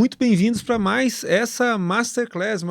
muito bem-vindos para mais essa Masterclass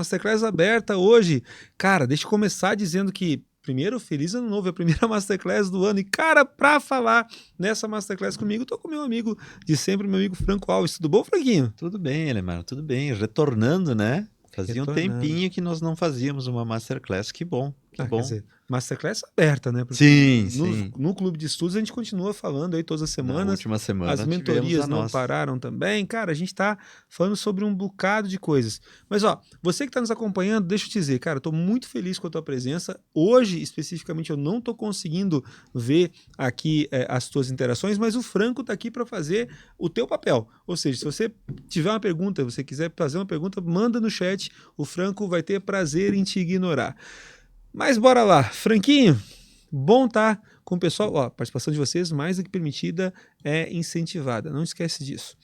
aberta hoje. Cara, deixa eu começar dizendo que, primeiro, feliz ano novo, é a primeira Masterclass do ano. E, cara, para falar nessa Masterclass comigo, tô com meu amigo de sempre, meu amigo Franco Alves. Tudo bom, Franquinho? Tudo bem, Elemar, tudo bem. Retornando, né? Fazia um Retornando. tempinho que nós não fazíamos uma Masterclass. Que bom, que Quer bom. dizer, Masterclass aberta, né? Porque Sim, sim. no Clube de Estudos a gente continua falando aí todas as Na semanas. última As semana tivemos mentorias a não nossa. pararam também. Cara, a gente tá falando sobre um bocado de coisas. Mas, ó, você que tá nos acompanhando, deixa eu te dizer, cara, eu tô muito feliz com a tua presença. Hoje, especificamente, eu não tô conseguindo ver aqui as tuas interações, mas o Franco tá aqui para fazer o teu papel. Ou seja, se você tiver uma pergunta, você quiser fazer uma pergunta, manda no chat. O Franco vai ter prazer em te ignorar. Mas bora lá, Franquinho, bom tá com o pessoal, ó, a participação de vocês mais do que permitida é incentivada, não esquece disso,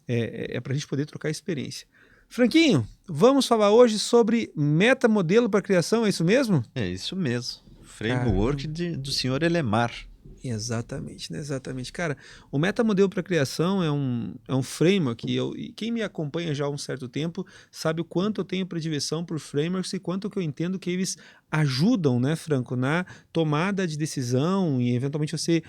é para a gente poder trocar experiência. Franquinho, vamos falar hoje sobre metamodelo para criação, é isso mesmo? É isso mesmo. Caramba. Framework do senhor Elemar. Exatamente, né? Exatamente. Cara, o metamodelo para criação é um framework e quem me acompanha já há um certo tempo sabe o quanto eu tenho predileção por frameworks e quanto que eu entendo que eles ajudam, né, Franco, na tomada de decisão e eventualmente você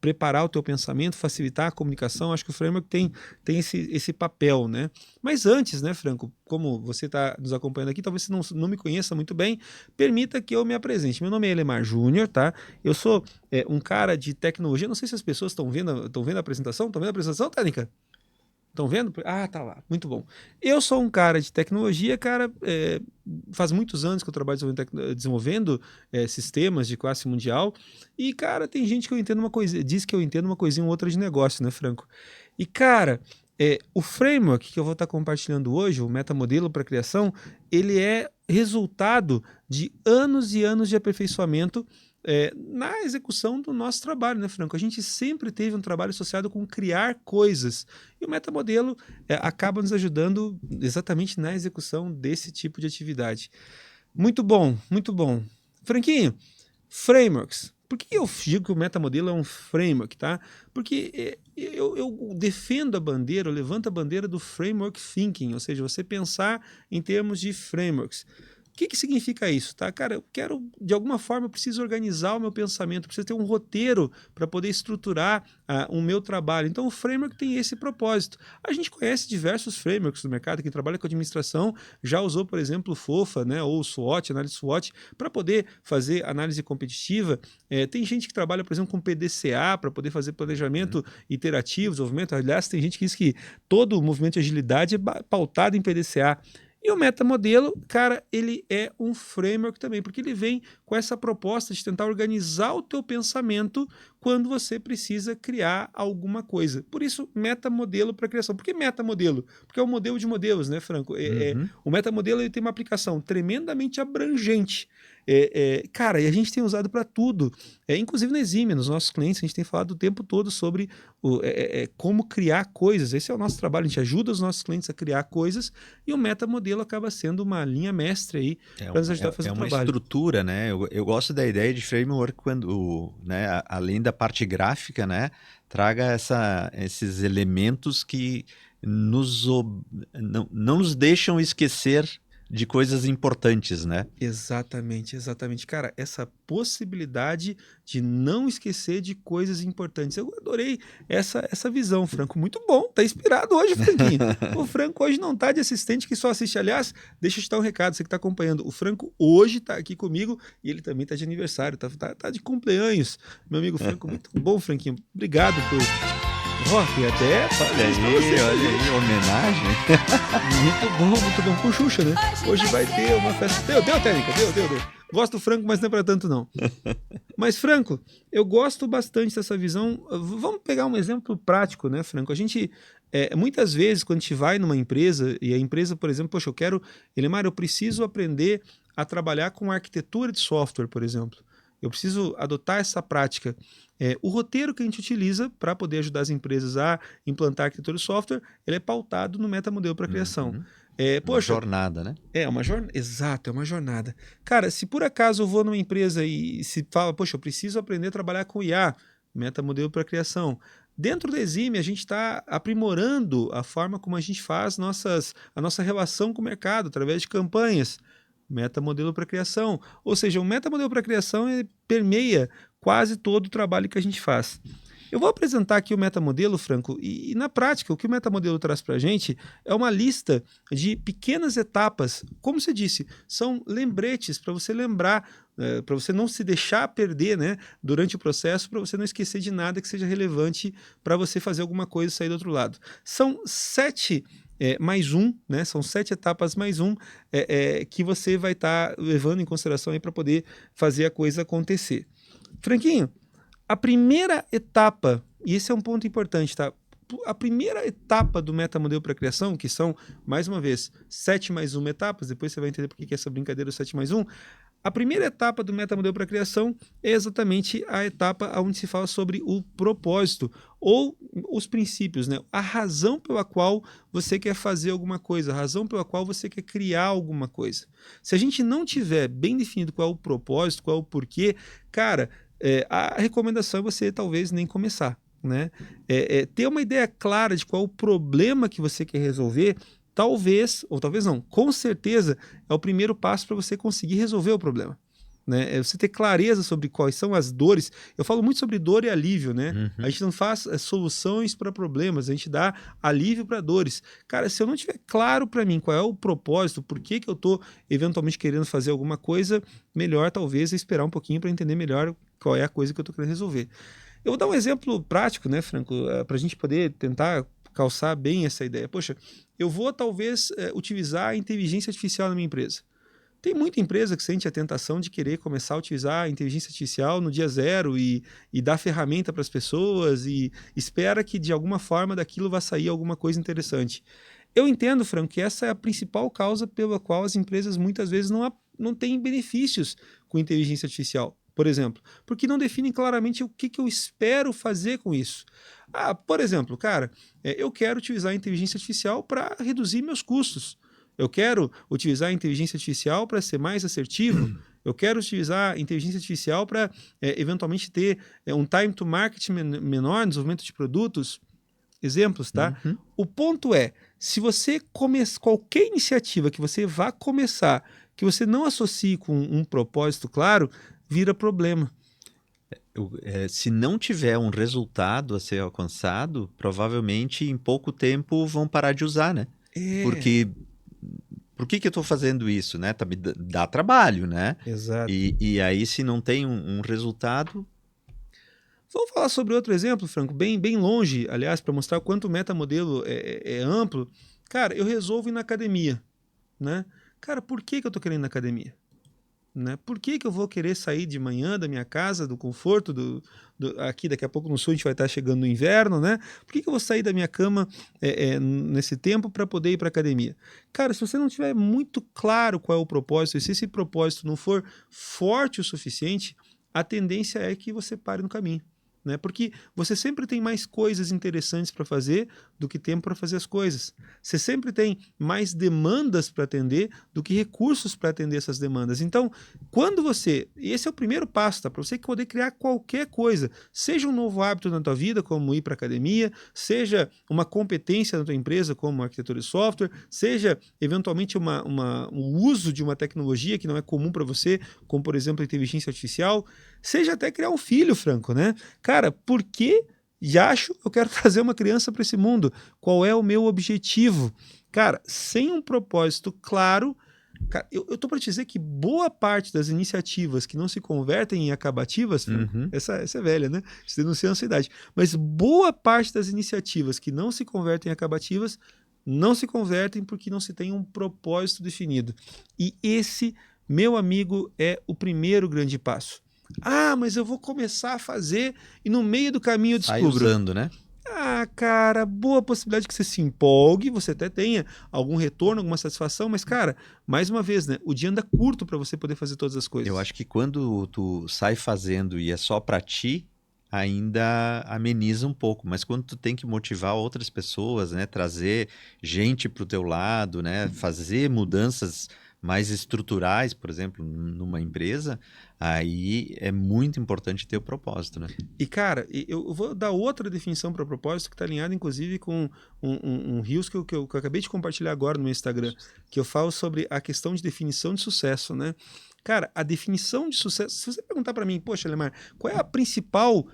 preparar o teu pensamento, facilitar a comunicação. Acho que o framework tem esse papel, né? Mas antes, né, Franco, como você está nos acompanhando aqui, talvez você não me conheça muito bem, permita que eu me apresente. Meu nome é Elemar Júnior, tá? Eu sou um cara de tecnologia. Não sei se as pessoas estão vendo a apresentação. Estão vendo a apresentação, Tênica? Estão vendo? Ah, tá lá. Muito bom. Eu sou um cara de tecnologia, cara. Faz muitos anos que eu trabalho desenvolvendo sistemas de classe mundial. E, cara, tem gente que eu entendo uma coisa, diz que eu entendo uma coisinha ou outra de negócio, né, Franco? E, cara, o framework que eu vou estar compartilhando hoje, o metamodelo para criação, ele é resultado de anos e anos de aperfeiçoamento na execução do nosso trabalho, né, Franco? A gente sempre teve um trabalho associado com criar coisas. E o metamodelo acaba nos ajudando exatamente na execução desse tipo de atividade. Muito bom, muito bom. Franquinho, frameworks. Por que eu digo que o metamodelo é um framework, tá? Porque eu defendo a bandeira, eu levanto a bandeira do framework thinking, ou seja, você pensar em termos de frameworks. O que significa isso, tá? Cara, eu quero, de alguma forma, eu preciso organizar o meu pensamento, eu preciso ter um roteiro para poder estruturar o meu trabalho. Então, o framework tem esse propósito. A gente conhece diversos frameworks no mercado, quem trabalha com administração já usou, por exemplo, o FOFA, né, ou o SWOT, análise SWOT, para poder fazer análise competitiva. Tem gente que trabalha, por exemplo, com PDCA, para poder fazer planejamento iterativo, desenvolvimento. Aliás, tem gente que diz que todo o movimento de agilidade é pautado em PDCA. E o metamodelo, cara, ele é um framework também, porque ele vem com essa proposta de tentar organizar o teu pensamento quando você precisa criar alguma coisa. Por isso, metamodelo para criação. Por que metamodelo? Porque é um modelo de modelos, né, Franco? O metamodelo ele tem uma aplicação tremendamente abrangente. Cara, e a gente tem usado para tudo. Inclusive na Exímia, nos nossos clientes, a gente tem falado o tempo todo sobre como criar coisas. Esse é o nosso trabalho, a gente ajuda os nossos clientes a criar coisas e o metamodelo acaba sendo uma linha mestre aí para nos ajudar a fazer o uma trabalho. estrutura, né? Eu gosto da ideia de framework quando, né, além da parte gráfica, né, traga esses elementos que não nos deixam esquecer de coisas importantes, né? Exatamente, exatamente. Cara, essa possibilidade de não esquecer de coisas importantes. Eu adorei essa visão, Franco. Muito bom, tá inspirado hoje, Franquinho. O Franco hoje não tá de assistente que só assiste. Aliás, deixa eu te dar um recado, você que tá acompanhando. O Franco hoje tá aqui comigo e ele também tá de aniversário, tá de cumpleaños. Meu amigo Franco, muito bom, Franquinho. Obrigado por... E até Olha aí, homenagem. Muito bom com Xuxa, né? Hoje vai ter uma festa. Deu, Técnica, deu. Gosto do Franco, mas não é pra tanto, não. Mas, Franco, eu gosto bastante dessa visão. Vamos pegar um exemplo prático, né, Franco? A gente, muitas vezes, quando a gente vai numa empresa, e a empresa, por exemplo, poxa, Elemar, eu preciso aprender a trabalhar com arquitetura de software, por exemplo. Eu preciso adotar essa prática. O roteiro que a gente utiliza para poder ajudar as empresas a implantar arquitetura de software, ele é pautado no metamodelo para criação. Uma jornada, né? Uma jornada. Exato, é uma jornada. Cara, se por acaso eu vou numa empresa e se fala, poxa, eu preciso aprender a trabalhar com IA, metamodelo para criação. Dentro da Exime, a gente está aprimorando a forma como a gente faz a nossa relação com o mercado, através de campanhas. Metamodelo para criação. Ou seja, o metamodelo para criação permeia quase todo o trabalho que a gente faz. Eu vou apresentar aqui o metamodelo, Franco, e na prática, o que o metamodelo traz para a gente é uma lista de pequenas etapas. Como você disse, são lembretes para você lembrar, para você não se deixar perder, né, durante o processo, para você não esquecer de nada que seja relevante para você fazer alguma coisa e sair do outro lado. São 7 mais um, né? São 7 etapas mais um que você vai estar levando em consideração para poder fazer a coisa acontecer. Franquinho, a primeira etapa, e esse é um ponto importante, tá? A primeira etapa do metamodelo para criação, que são, mais uma vez, 7 mais 1 etapas, depois você vai entender por que é essa brincadeira do 7 mais 1. A primeira etapa do metamodelo para criação é exatamente a etapa onde se fala sobre o propósito, ou os princípios, né? A razão pela qual você quer fazer alguma coisa, a razão pela qual você quer criar alguma coisa. Se a gente não tiver bem definido qual é o propósito, qual é o porquê, cara, a recomendação é você talvez nem começar, né? Ter uma ideia clara de qual é o problema que você quer resolver, talvez, ou talvez não, com certeza é o primeiro passo para você conseguir resolver o problema. Né? É você ter clareza sobre quais são as dores. Eu falo muito sobre dor e alívio, né? Uhum. A gente não faz soluções para problemas, a gente dá alívio para dores. Cara, se eu não tiver claro para mim qual é o propósito, por que eu estou eventualmente querendo fazer alguma coisa, melhor talvez esperar um pouquinho para entender melhor qual é a coisa que eu estou querendo resolver. Eu vou dar um exemplo prático, né, Franco, para a gente poder tentar calçar bem essa ideia. Poxa, eu vou talvez utilizar a inteligência artificial na minha empresa. Tem muita empresa que sente a tentação de querer começar a utilizar a inteligência artificial no dia zero e dar ferramenta para as pessoas e espera que de alguma forma daquilo vai sair alguma coisa interessante. Eu entendo, Franco, que essa é a principal causa pela qual as empresas muitas vezes não têm benefícios com inteligência artificial. Por exemplo, porque não definem claramente o que eu espero fazer com isso. Por exemplo, cara, eu quero utilizar a inteligência artificial para reduzir meus custos. Eu quero utilizar a inteligência artificial para ser mais assertivo. Eu quero utilizar a inteligência artificial para eventualmente ter um time to market menor no desenvolvimento de produtos. Exemplos, tá? Uhum. O ponto é, se você qualquer iniciativa que você vá começar, que você não associe com um propósito claro, vira problema. Se não tiver um resultado a ser alcançado, provavelmente em pouco tempo vão parar de usar, né? Porque por que eu estou fazendo isso, né? Tá, me dá trabalho, né? Exato. E aí, se não tem um resultado... Vamos falar sobre outro exemplo, Franco, bem longe, aliás, para mostrar o quanto o metamodelo é amplo. Cara, eu resolvo ir na academia, né? Cara, por que eu estou querendo ir na academia? Né? Por que eu vou querer sair de manhã da minha casa, do conforto, aqui daqui a pouco no sul a gente vai estar chegando no inverno, né? Por que eu vou sair da minha cama nesse tempo para poder ir para a academia? Cara, se você não tiver muito claro qual é o propósito, e se esse propósito não for forte o suficiente, a tendência é que você pare no caminho. Né? Porque você sempre tem mais coisas interessantes para fazer do que tempo para fazer as coisas. Você sempre tem mais demandas para atender do que recursos para atender essas demandas. Então, quando você... Esse é o primeiro passo, tá? Para você poder criar qualquer coisa. Seja um novo hábito na tua vida, como ir para academia, seja uma competência na tua empresa, como arquitetura de software, seja, eventualmente, o uso de uma tecnologia que não é comum para você, como, por exemplo, a inteligência artificial, seja até criar um filho, Franco, né? Cara, por que eu quero trazer uma criança para esse mundo? Qual é o meu objetivo? Cara, sem um propósito claro, cara, eu tô para te dizer que boa parte das iniciativas que não se convertem em acabativas, Uhum. essa é velha, né? Isso denuncia a ansiedade. Mas boa parte das iniciativas que não se convertem em acabativas não se convertem porque não se tem um propósito definido. E esse, meu amigo, é o primeiro grande passo. Mas eu vou começar a fazer e no meio do caminho eu Sai descubro. usando, né? Cara, boa possibilidade que você se empolgue, você até tenha algum retorno, alguma satisfação, mas, cara, mais uma vez, né? O dia anda curto para você poder fazer todas as coisas. Eu acho que quando tu sai fazendo e é só para ti, ainda ameniza um pouco, mas quando tu tem que motivar outras pessoas, né, trazer gente pro teu lado, né, fazer mudanças mais estruturais, por exemplo, numa empresa, aí é muito importante ter o propósito, né? E, cara, eu vou dar outra definição para propósito que está alinhada, inclusive, com um Reels que eu acabei de compartilhar agora no meu Instagram, que eu falo sobre a questão de definição de sucesso, né? Cara, a definição de sucesso, se você perguntar para mim, poxa, Lemar, qual é a principal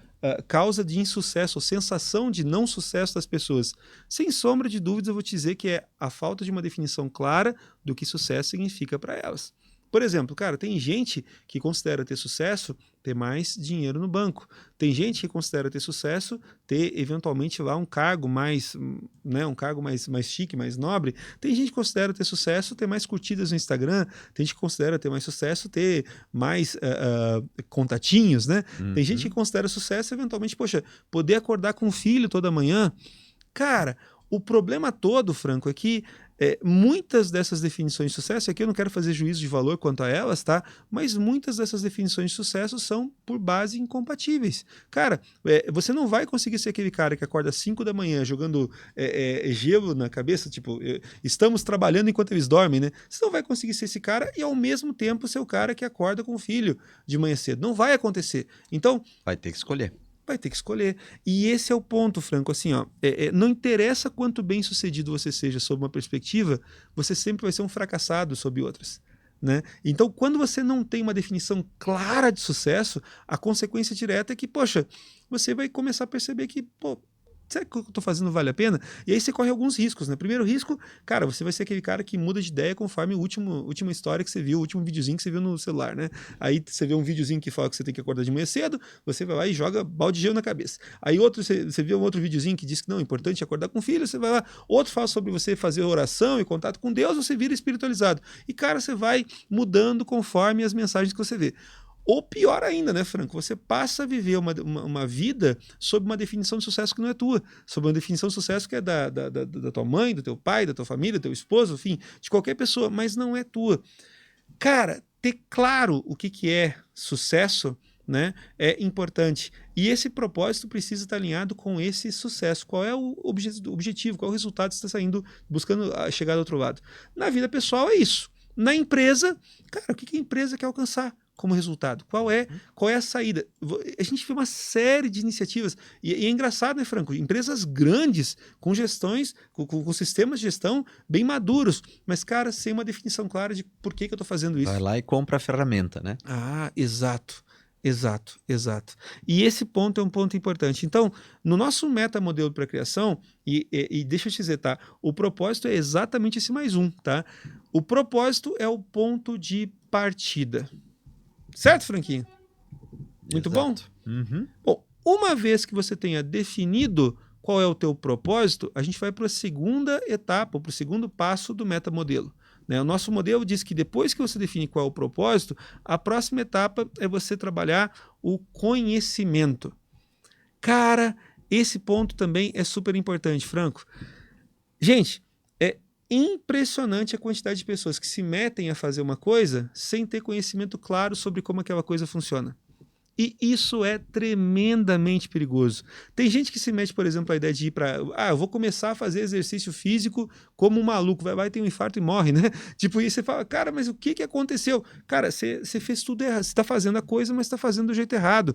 causa de insucesso, ou sensação de não sucesso das pessoas? Sem sombra de dúvidas, eu vou te dizer que é a falta de uma definição clara do que sucesso significa para elas. Por exemplo, cara, tem gente que considera ter sucesso ter mais dinheiro no banco. Tem gente que considera ter sucesso ter, eventualmente, lá um cargo mais, né, um cargo mais chique, mais nobre. Tem gente que considera ter sucesso ter mais curtidas no Instagram. Tem gente que considera ter mais sucesso ter mais contatinhos, né? Tem gente que considera sucesso, eventualmente, poxa, poder acordar com o filho toda manhã. Cara, o problema todo, Franco, é que muitas dessas definições de sucesso, aqui eu não quero fazer juízo de valor quanto a elas, tá? Mas muitas dessas definições de sucesso são por base incompatíveis. Cara, você não vai conseguir ser aquele cara que acorda às 5 da manhã jogando gelo na cabeça, tipo, estamos trabalhando enquanto eles dormem, né? Você não vai conseguir ser esse cara e ao mesmo tempo ser o cara que acorda com o filho de manhã cedo. Não vai acontecer. Então, vai ter que escolher. Vai ter que escolher. E esse é o ponto, Franco. Assim, ó, não interessa quanto bem sucedido você seja sob uma perspectiva, você sempre vai ser um fracassado sob outras. Né? Então, quando você não tem uma definição clara de sucesso, a consequência direta é que, poxa, você vai começar a perceber que, pô, será que o que eu tô fazendo vale a pena? E aí você corre alguns riscos, né? Primeiro risco, cara, você vai ser aquele cara que muda de ideia conforme a última história que você viu, o último videozinho que você viu no celular, né? Aí você vê um videozinho que fala que você tem que acordar de manhã cedo, você vai lá e joga balde de gelo na cabeça. Aí outro, você vê um outro videozinho que diz que não, é importante acordar com o filho, você vai lá, outro fala sobre você fazer oração e contato com Deus, você vira espiritualizado. E, cara, você vai mudando conforme as mensagens que você vê. Ou pior ainda, né, Franco? Você passa a viver uma vida sob uma definição de sucesso que não é tua, sob uma definição de sucesso que é da tua mãe, do teu pai, da tua família, do teu esposo, enfim, de qualquer pessoa, mas não é tua. Cara, ter claro o que é sucesso, né, é importante. E esse propósito precisa estar alinhado com esse sucesso. Qual é o objetivo, qual é o resultado que você está saindo, buscando chegar do outro lado? Na vida pessoal é isso. Na empresa, cara, o que a empresa quer alcançar como resultado? Qual é a saída? A gente vê uma série de iniciativas, e é engraçado, né, Franco? Empresas grandes, com gestões, com sistemas de gestão bem maduros, mas, cara, sem uma definição clara de por que eu estou fazendo isso. Vai lá e compra a ferramenta, né? Ah, exato. Exato. E esse ponto é um ponto importante. Então, no nosso metamodelo para criação, e deixa eu te dizer, tá? O propósito é exatamente esse mais um, tá? O propósito é o ponto de partida. Certo, Franquinho? Muito Exato. bom? Uhum. Bom, uma vez que você tenha definido qual é o teu propósito, a gente vai para a segunda etapa, para o segundo passo do metamodelo. Né? O nosso modelo diz que depois que você define qual é o propósito, a próxima etapa é você trabalhar o conhecimento. Cara, esse ponto também é super importante, Franco. Gente, é impressionante a quantidade de pessoas que se metem a fazer uma coisa sem ter conhecimento claro sobre como aquela coisa funciona. E isso é tremendamente perigoso. Tem gente que se mete, por exemplo, a ideia de ir para... eu vou começar a fazer exercício físico como um maluco. Vai ter um infarto e morre, né? Tipo, e você fala, cara, mas o que aconteceu? Cara, você fez tudo errado. Você está fazendo a coisa, mas está fazendo do jeito errado.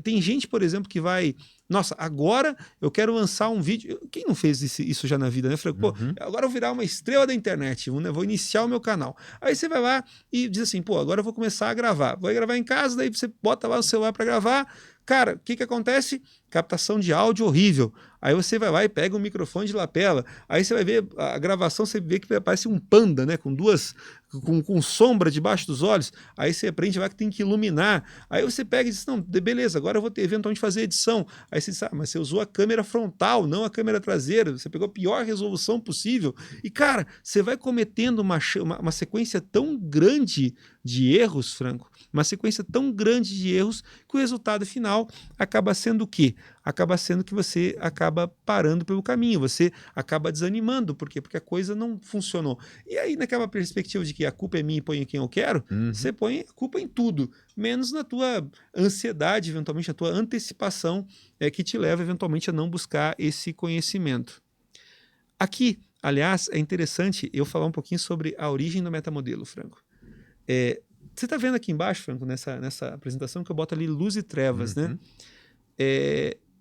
Tem gente, por exemplo, que vai... Nossa, agora eu quero lançar um vídeo. Quem não fez isso já na vida, né? Falei, pô, agora eu vou virar uma estrela da internet, vou iniciar o meu canal. Aí você vai lá e diz assim, pô, agora eu vou começar a gravar. Vou gravar em casa, daí você bota lá o celular para gravar. Cara, o que acontece? Captação de áudio horrível. Aí você vai lá e pega um microfone de lapela. Aí você vai ver a gravação, você vê que parece um panda, né? Com sombra debaixo dos olhos. Aí você aprende lá que tem que iluminar. Aí você pega e diz, não, beleza, agora eu vou eventualmente fazer edição. Aí você diz, mas você usou a câmera frontal, não a câmera traseira. Você pegou a pior resolução possível. E, cara, você vai cometendo uma sequência tão grande de erros, Franco, uma sequência tão grande de erros que o resultado final acaba sendo o quê? Acaba sendo que você acaba parando pelo caminho, você acaba desanimando. Por quê? Porque a coisa não funcionou. E aí, naquela perspectiva de que a culpa é minha e põe quem eu quero, você põe a culpa em tudo, menos na tua ansiedade, eventualmente, a tua antecipação que te leva, eventualmente, a não buscar esse conhecimento. Aqui, Aliás, é interessante eu falar um pouquinho sobre a origem do metamodelo, Franco. Você está vendo aqui embaixo, Franco, nessa apresentação, que eu boto ali luz e trevas, né? Uhum.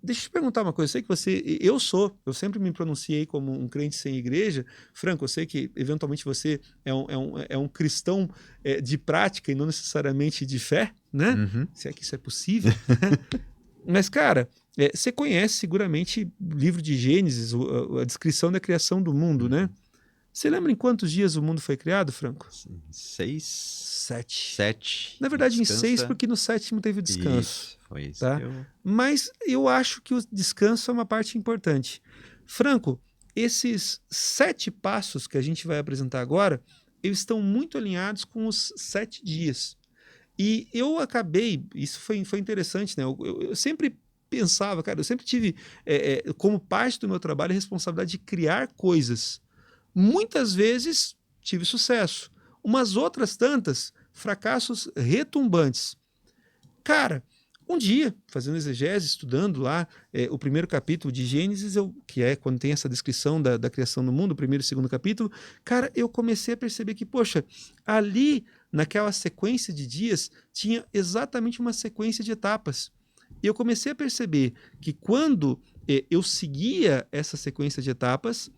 Deixa eu te perguntar uma coisa. Eu sei que eu sempre me pronunciei como um crente sem igreja. Franco, eu sei que eventualmente você é um cristão de prática e não necessariamente de fé, né? Uhum. Se é que isso é possível. Mas, cara, você conhece seguramente o livro de Gênesis, a descrição da criação do mundo, né? Você lembra em quantos dias o mundo foi criado, Franco? 6, 7. 7. Na verdade, em 6, Descansa. porque no 7º teve o descanso. Isso, foi isso. Tá? Mas eu acho que o descanso é uma parte importante. Franco, esses 7 passos que a gente vai apresentar agora, eles estão muito alinhados com os 7 dias. E eu acabei, isso foi interessante, né? Eu sempre pensava, cara, eu sempre tive como parte do meu trabalho a responsabilidade de criar coisas. Muitas vezes tive sucesso, umas outras tantas, fracassos retumbantes. Cara, um dia, fazendo exegese, estudando lá o primeiro capítulo de Gênesis, que é quando tem essa descrição da criação do mundo, o primeiro e segundo capítulo, cara, eu comecei a perceber que, poxa, ali, naquela sequência de dias, tinha exatamente uma sequência de etapas. E eu comecei a perceber que quando eu seguia essa sequência de etapas,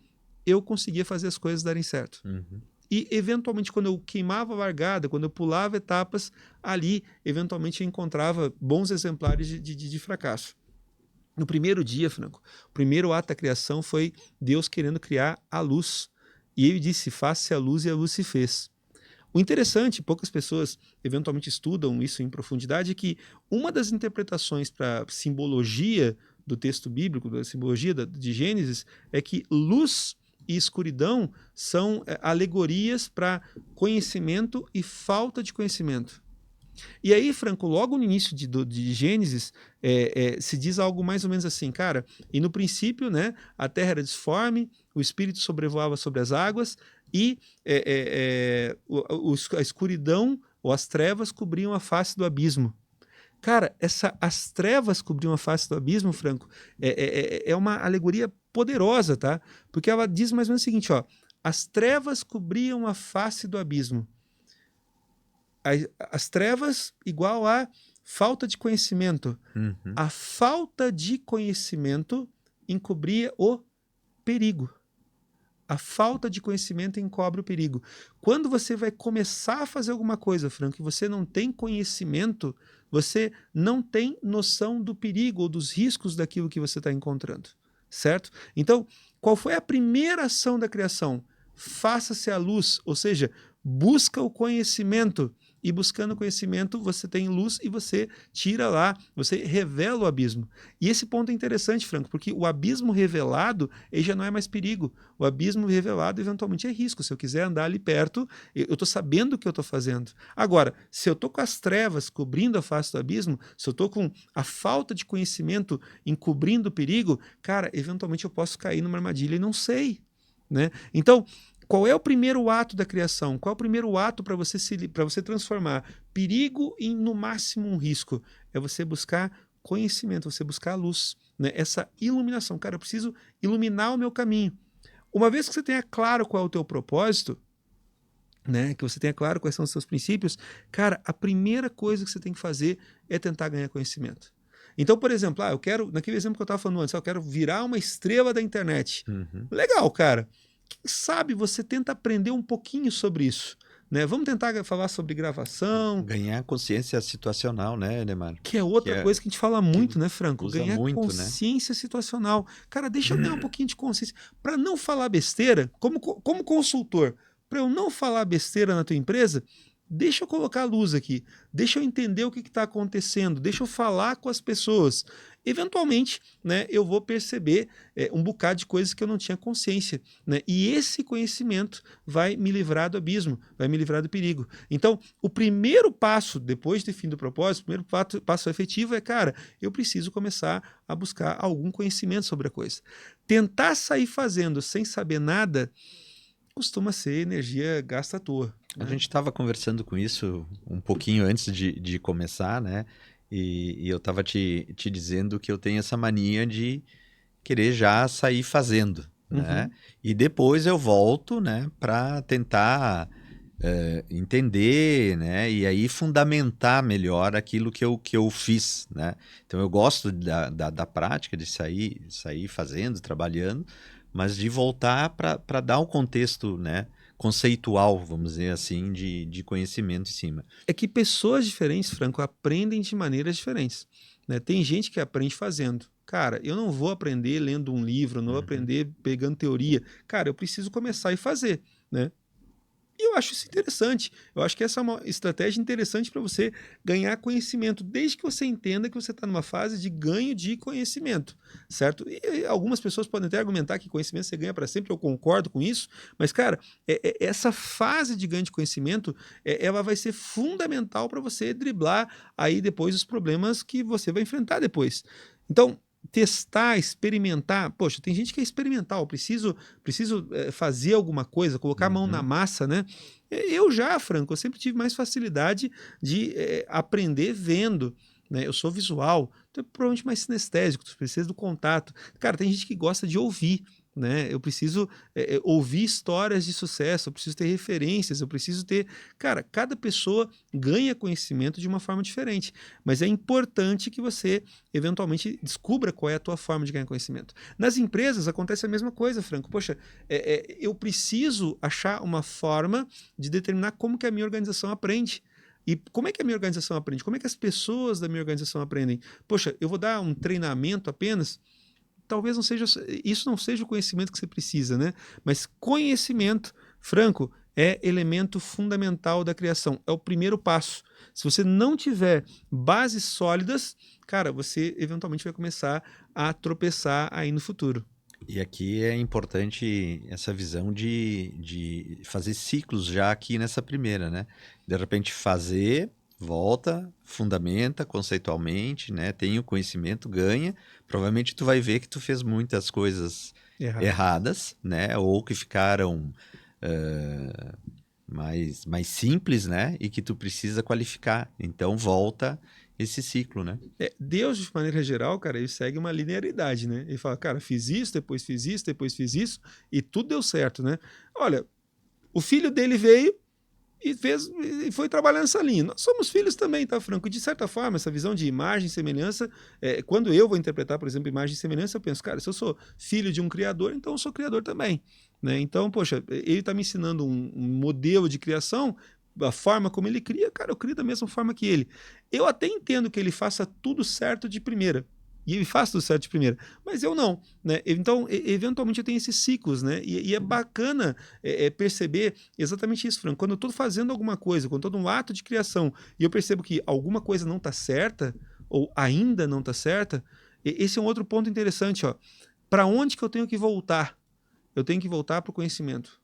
eu conseguia fazer as coisas darem certo. Uhum. E, eventualmente, quando eu queimava a largada, quando eu pulava etapas, ali, eventualmente, eu encontrava bons exemplares de fracasso. No primeiro dia, Franco, o primeiro ato da criação foi Deus querendo criar a luz. E ele disse, faça a luz, e a luz se fez. O interessante, poucas pessoas eventualmente estudam isso em profundidade, é que uma das interpretações para simbologia do texto bíblico, da simbologia de Gênesis, é que luz e escuridão são alegorias para conhecimento e falta de conhecimento. E aí, Franco, logo no início de Gênesis, se diz algo mais ou menos assim, cara, e no princípio, né, a terra era disforme, o Espírito sobrevoava sobre as águas, e a escuridão ou as trevas cobriam a face do abismo. Cara, as trevas cobriam a face do abismo, Franco, é uma alegoria poderosa, tá? Porque ela diz mais ou menos o seguinte, ó, as trevas cobriam a face do abismo. As trevas igual a falta de conhecimento. Uhum. A falta de conhecimento encobria o perigo. A falta de conhecimento encobre o perigo. Quando você vai começar a fazer alguma coisa, Franco, e você não tem conhecimento, você não tem noção do perigo ou dos riscos daquilo que você está encontrando, certo? Então, qual foi a primeira ação da criação? Faça-se a luz, ou seja, busca o conhecimento. E buscando conhecimento, você tem luz e você tira lá, você revela o abismo. E esse ponto é interessante, Franco, porque o abismo revelado, ele já não é mais perigo. O abismo revelado, eventualmente, é risco. Se eu quiser andar ali perto, eu estou sabendo o que eu estou fazendo. Agora, se eu estou com as trevas cobrindo a face do abismo, se eu estou com a falta de conhecimento encobrindo o perigo, cara, eventualmente eu posso cair numa armadilha e não sei, né? Então, qual é o primeiro ato da criação? Qual é o primeiro ato para você transformar perigo em, no máximo, um risco? É você buscar conhecimento, você buscar a luz, né? Essa iluminação. Cara, eu preciso iluminar o meu caminho. Uma vez que você tenha claro qual é o teu propósito, né? Que você tenha claro quais são os seus princípios, cara, a primeira coisa que você tem que fazer é tentar ganhar conhecimento. Então, por exemplo, eu quero, naquele exemplo que eu estava falando antes, eu quero virar uma estrela da internet. Uhum. Legal, cara. Quem sabe você tenta aprender um pouquinho sobre isso, né? Vamos tentar falar sobre gravação. Ganhar consciência situacional, né, Neymar? Que é outra coisa que a gente fala muito, né, Franco? usa Ganhar muito, consciência situacional. Cara, deixa eu ganhar um pouquinho de consciência. Para não falar besteira, como consultor, para eu não falar besteira na tua empresa, deixa eu colocar a luz aqui. Deixa eu entender o que está acontecendo. Deixa eu falar com as pessoas. Eventualmente, né, eu vou perceber um bocado de coisas que eu não tinha consciência, né? E esse conhecimento vai me livrar do abismo, vai me livrar do perigo. Então, o primeiro passo, depois de fim do propósito, o primeiro passo efetivo é, cara, eu preciso começar a buscar algum conhecimento sobre a coisa. Tentar sair fazendo sem saber nada costuma ser energia gasta à toa. A gente estava conversando com isso um pouquinho antes de começar, né? E eu estava te dizendo que eu tenho essa mania de querer já sair fazendo, né? E depois eu volto, né, para tentar entender, né, e aí fundamentar melhor aquilo que eu fiz, né? Então eu gosto da prática, de sair fazendo, trabalhando, mas de voltar para dar um contexto, né, conceitual, vamos dizer assim, de conhecimento em cima. É que pessoas diferentes, Franco, aprendem de maneiras diferentes, né? Tem gente que aprende fazendo. Cara, eu não vou aprender lendo um livro, não vou aprender pegando teoria. Cara, eu preciso começar e fazer, né? E eu acho isso interessante. Eu acho que essa é uma estratégia interessante para você ganhar conhecimento, desde que você entenda que você está numa fase de ganho de conhecimento, certo? E algumas pessoas podem até argumentar que conhecimento você ganha para sempre, eu concordo com isso, mas, cara, essa fase de ganho de conhecimento, ela vai ser fundamental para você driblar aí depois os problemas que você vai enfrentar depois. Então, testar, experimentar. Poxa, tem gente que é experimental, preciso fazer alguma coisa, colocar a mão na massa, né? Eu já, Franco, eu sempre tive mais facilidade de aprender vendo. Né? Eu sou visual, então é provavelmente mais sinestésico, tu precisa do contato. Cara, tem gente que gosta de ouvir. Né? Eu preciso ouvir histórias de sucesso, eu preciso ter referências, eu preciso ter. Cara, cada pessoa ganha conhecimento de uma forma diferente, mas é importante que você eventualmente descubra qual é a tua forma de ganhar conhecimento. Nas empresas acontece a mesma coisa, Franco. Poxa, eu preciso achar uma forma de determinar como que a minha organização aprende. E como é que a minha organização aprende? Como é que as pessoas da minha organização aprendem? Poxa, eu vou dar um treinamento apenas? Talvez não seja, isso não seja o conhecimento que você precisa, né? Mas conhecimento, Franco, é elemento fundamental da criação. É o primeiro passo. Se você não tiver bases sólidas, cara, você eventualmente vai começar a tropeçar aí no futuro. E aqui é importante essa visão de fazer ciclos já aqui nessa primeira, né? De repente fazer, volta, fundamenta conceitualmente, né? Tem o conhecimento, ganha. Provavelmente tu vai ver que tu fez muitas coisas erradas, né? Ou que ficaram mais simples, né? E que tu precisa qualificar. Então volta esse ciclo, né? Deus, de maneira geral, cara, ele segue uma linearidade, né? Ele fala, cara, fiz isso, depois fiz isso, depois fiz isso, e tudo deu certo, né? Olha, o filho dele veio e foi trabalhar nessa linha. Nós somos filhos também, tá, Franco? De certa forma, essa visão de imagem e semelhança, quando eu vou interpretar, por exemplo, imagem e semelhança, eu penso, cara, se eu sou filho de um criador, então eu sou criador também. Né? Então, poxa, ele está me ensinando um modelo de criação, a forma como ele cria, cara, eu crio da mesma forma que ele. Eu até entendo que ele faça tudo certo de primeira. E ele faz tudo certo de primeira, mas eu não, né? Então, eventualmente eu tenho esses ciclos, né? E é bacana perceber exatamente isso, Franco. Quando eu estou fazendo alguma coisa, quando estou num ato de criação e eu percebo que alguma coisa não está certa ou ainda não está certa, esse é um outro ponto interessante, ó. Para onde que eu tenho que voltar? Eu tenho que voltar para o conhecimento.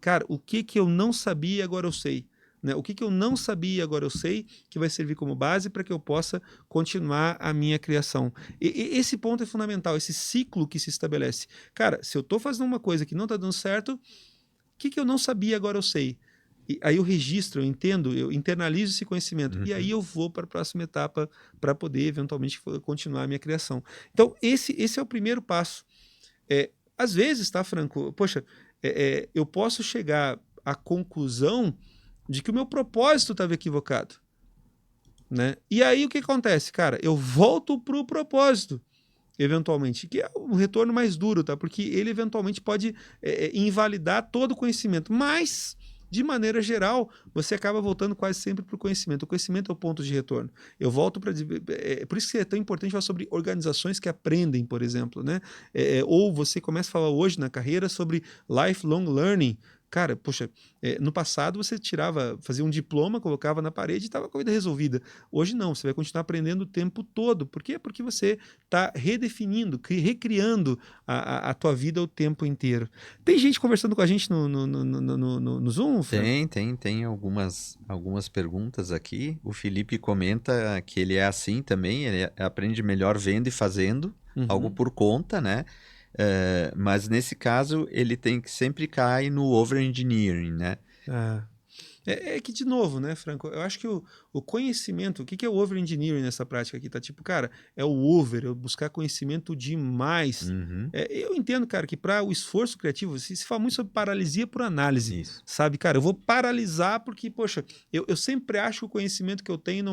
Cara, o que que eu não sabia agora eu sei? Né? O que que eu não sabia agora eu sei que vai servir como base para que eu possa continuar a minha criação. E esse ponto é fundamental, esse ciclo que se estabelece. Cara, se eu estou fazendo uma coisa que não está dando certo, o que que eu não sabia agora eu sei? E aí eu registro, eu entendo, eu internalizo esse conhecimento e aí eu vou para a próxima etapa para poder eventualmente continuar a minha criação. Então esse é o primeiro passo. Às vezes, tá, Franco? Poxa, eu posso chegar à conclusão de que o meu propósito estava equivocado. Né? E aí o que acontece? Cara, eu volto para o propósito, eventualmente, que é o retorno mais duro, tá? Porque ele eventualmente pode invalidar todo o conhecimento, mas de maneira geral, você acaba voltando quase sempre para o conhecimento. O conhecimento é o ponto de retorno. Eu volto para. Por isso que é tão importante falar sobre organizações que aprendem, por exemplo. Né? Ou você começa a falar hoje na carreira sobre lifelong learning. Cara, poxa, no passado você fazia um diploma, colocava na parede e estava com a vida resolvida. Hoje não, você vai continuar aprendendo o tempo todo. Por quê? Porque você está redefinindo, recriando a tua vida o tempo inteiro. Tem gente conversando com a gente no Zoom, Franco? Tem algumas perguntas aqui. O Felipe comenta que ele é assim também, ele aprende melhor vendo e fazendo, algo por conta, né? Mas nesse caso ele tem que sempre cair no over-engineering, né? É que, de novo, né, Franco, eu acho que o conhecimento, o que é o over-engineering nessa prática aqui? Tá tipo, cara, é o over, eu buscar conhecimento demais. Uhum. Eu entendo, cara, que para o esforço criativo, se fala muito sobre paralisia por análise, Isso. sabe? Cara, eu vou paralisar porque, poxa, eu sempre acho que o conhecimento que eu tenho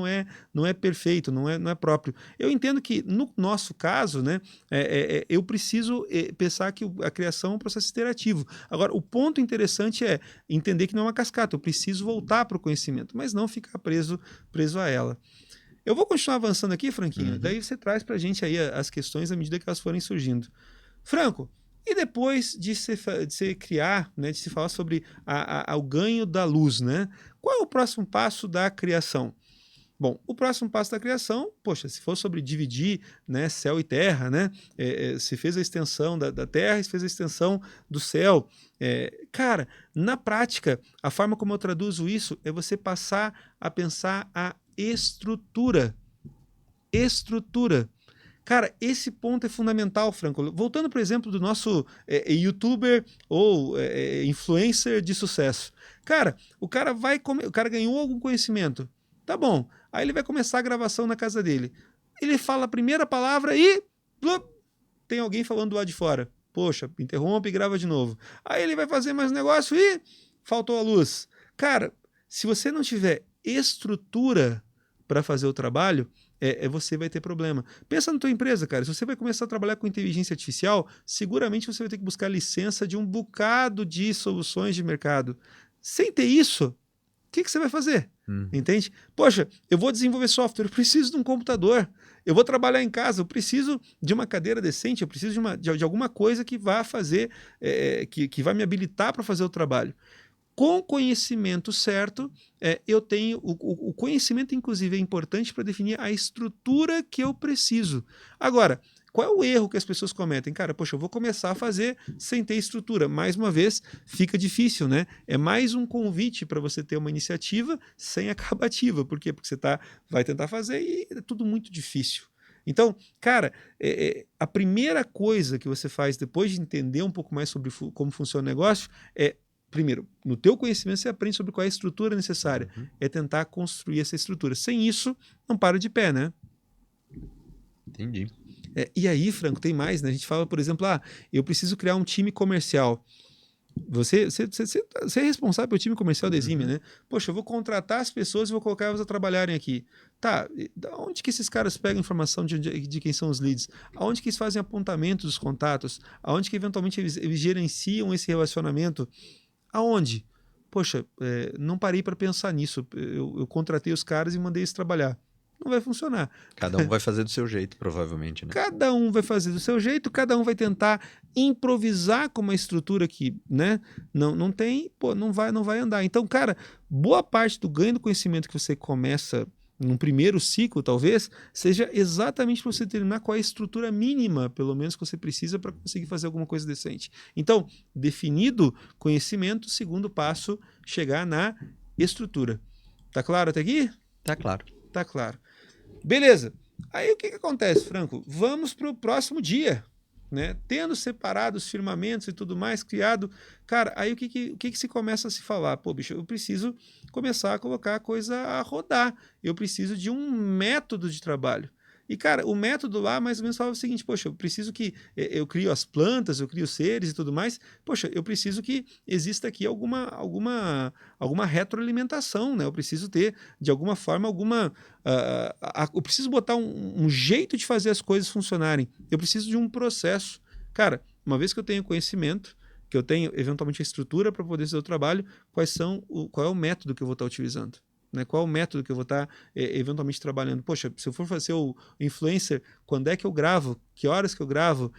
não é perfeito, não é próprio. Eu entendo que, no nosso caso, né, eu preciso pensar que a criação é um processo iterativo. Agora, o ponto interessante é entender que não é uma cascata, eu preciso voltar para o conhecimento, mas não ficar preso a ela. Eu vou continuar avançando aqui, Franquinho, daí você traz para a gente aí as questões à medida que elas forem surgindo. Franco, e depois de se criar, né, de se falar sobre o ganho da luz, né? Qual é o próximo passo da criação? Bom, o próximo passo da criação, poxa, se for sobre dividir, né, céu e terra, né, se fez a extensão da terra e se fez a extensão do céu. Cara, na prática, a forma como eu traduzo isso é você passar a pensar a estrutura. Estrutura. Cara, esse ponto é fundamental, Franco. Voltando, por exemplo, do nosso youtuber ou influencer de sucesso. Cara, o cara ganhou algum conhecimento. Tá bom. Aí ele vai começar a gravação na casa dele. Ele fala a primeira palavra e blup, tem alguém falando do lado de fora. Poxa, interrompe e grava de novo. Aí ele vai fazer mais um negócio e faltou a luz. Cara, se você não tiver estrutura para fazer o trabalho, você vai ter problema. Pensa na tua empresa, cara. Se você vai começar a trabalhar com inteligência artificial, seguramente você vai ter que buscar licença de um bocado de soluções de mercado. Sem ter isso, o que você vai fazer? Entende? Poxa, eu vou desenvolver software, eu preciso de um computador. Eu vou trabalhar em casa, eu preciso de uma cadeira decente, eu preciso de alguma coisa que vá fazer, que vai me habilitar para fazer o trabalho. Com conhecimento certo, eu tenho. O conhecimento, inclusive, é importante para definir a estrutura que eu preciso. Agora, qual é o erro que as pessoas cometem? Cara, poxa, eu vou começar a fazer sem ter estrutura. Mais uma vez, fica difícil, né? É mais um convite para você ter uma iniciativa sem acabativa. Por quê? Porque você vai tentar fazer e é tudo muito difícil. Então, cara, a primeira coisa que você faz depois de entender um pouco mais sobre como funciona o negócio primeiro, no teu conhecimento você aprende sobre qual é a estrutura necessária. É tentar construir essa estrutura. Sem isso, não para de pé, né? Entendi. E aí, Franco, tem mais, né? A gente fala, por exemplo, eu preciso criar um time comercial. Você é responsável pelo time comercial da Exime, né? Poxa, eu vou contratar as pessoas e vou colocar elas a trabalharem aqui. Tá, da onde que esses caras pegam informação de quem são os leads? Aonde que eles fazem apontamento dos contatos? Aonde que eventualmente eles gerenciam esse relacionamento? Aonde? Poxa, não parei para pensar nisso. Eu contratei os caras e mandei eles trabalhar. Não vai funcionar. Cada um vai fazer do seu jeito, provavelmente, né? Cada um vai fazer do seu jeito, cada um vai tentar improvisar com uma estrutura que, né, não tem, não vai andar. Então, cara, boa parte do ganho do conhecimento que você começa num primeiro ciclo, talvez, seja exatamente para você determinar qual é a estrutura mínima, pelo menos, que você precisa para conseguir fazer alguma coisa decente. Então, definido conhecimento, segundo passo, chegar na estrutura. Tá claro até aqui? Tá claro. Tá claro. Beleza. Aí o que acontece, Franco? Vamos para o próximo dia, né? Tendo separado os firmamentos e tudo mais, criado. Cara, aí o que se começa a se falar? Pô, bicho, eu preciso começar a colocar a coisa a rodar. Eu preciso de um método de trabalho. E, cara, o método lá mais ou menos fala o seguinte: poxa, eu preciso que eu crio as plantas, eu crio seres e tudo mais. Poxa, eu preciso que exista aqui alguma retroalimentação, né? Eu preciso ter, de alguma forma, eu preciso botar um jeito de fazer as coisas funcionarem. Eu preciso de um processo. Cara, uma vez que eu tenho conhecimento, que eu tenho, eventualmente, a estrutura para poder fazer o trabalho, qual é o método que eu vou estar utilizando? Né? Qual é o método que eu vou estar eventualmente trabalhando? Poxa, se eu for fazer o influencer, quando é que eu gravo? Que horas que eu gravo?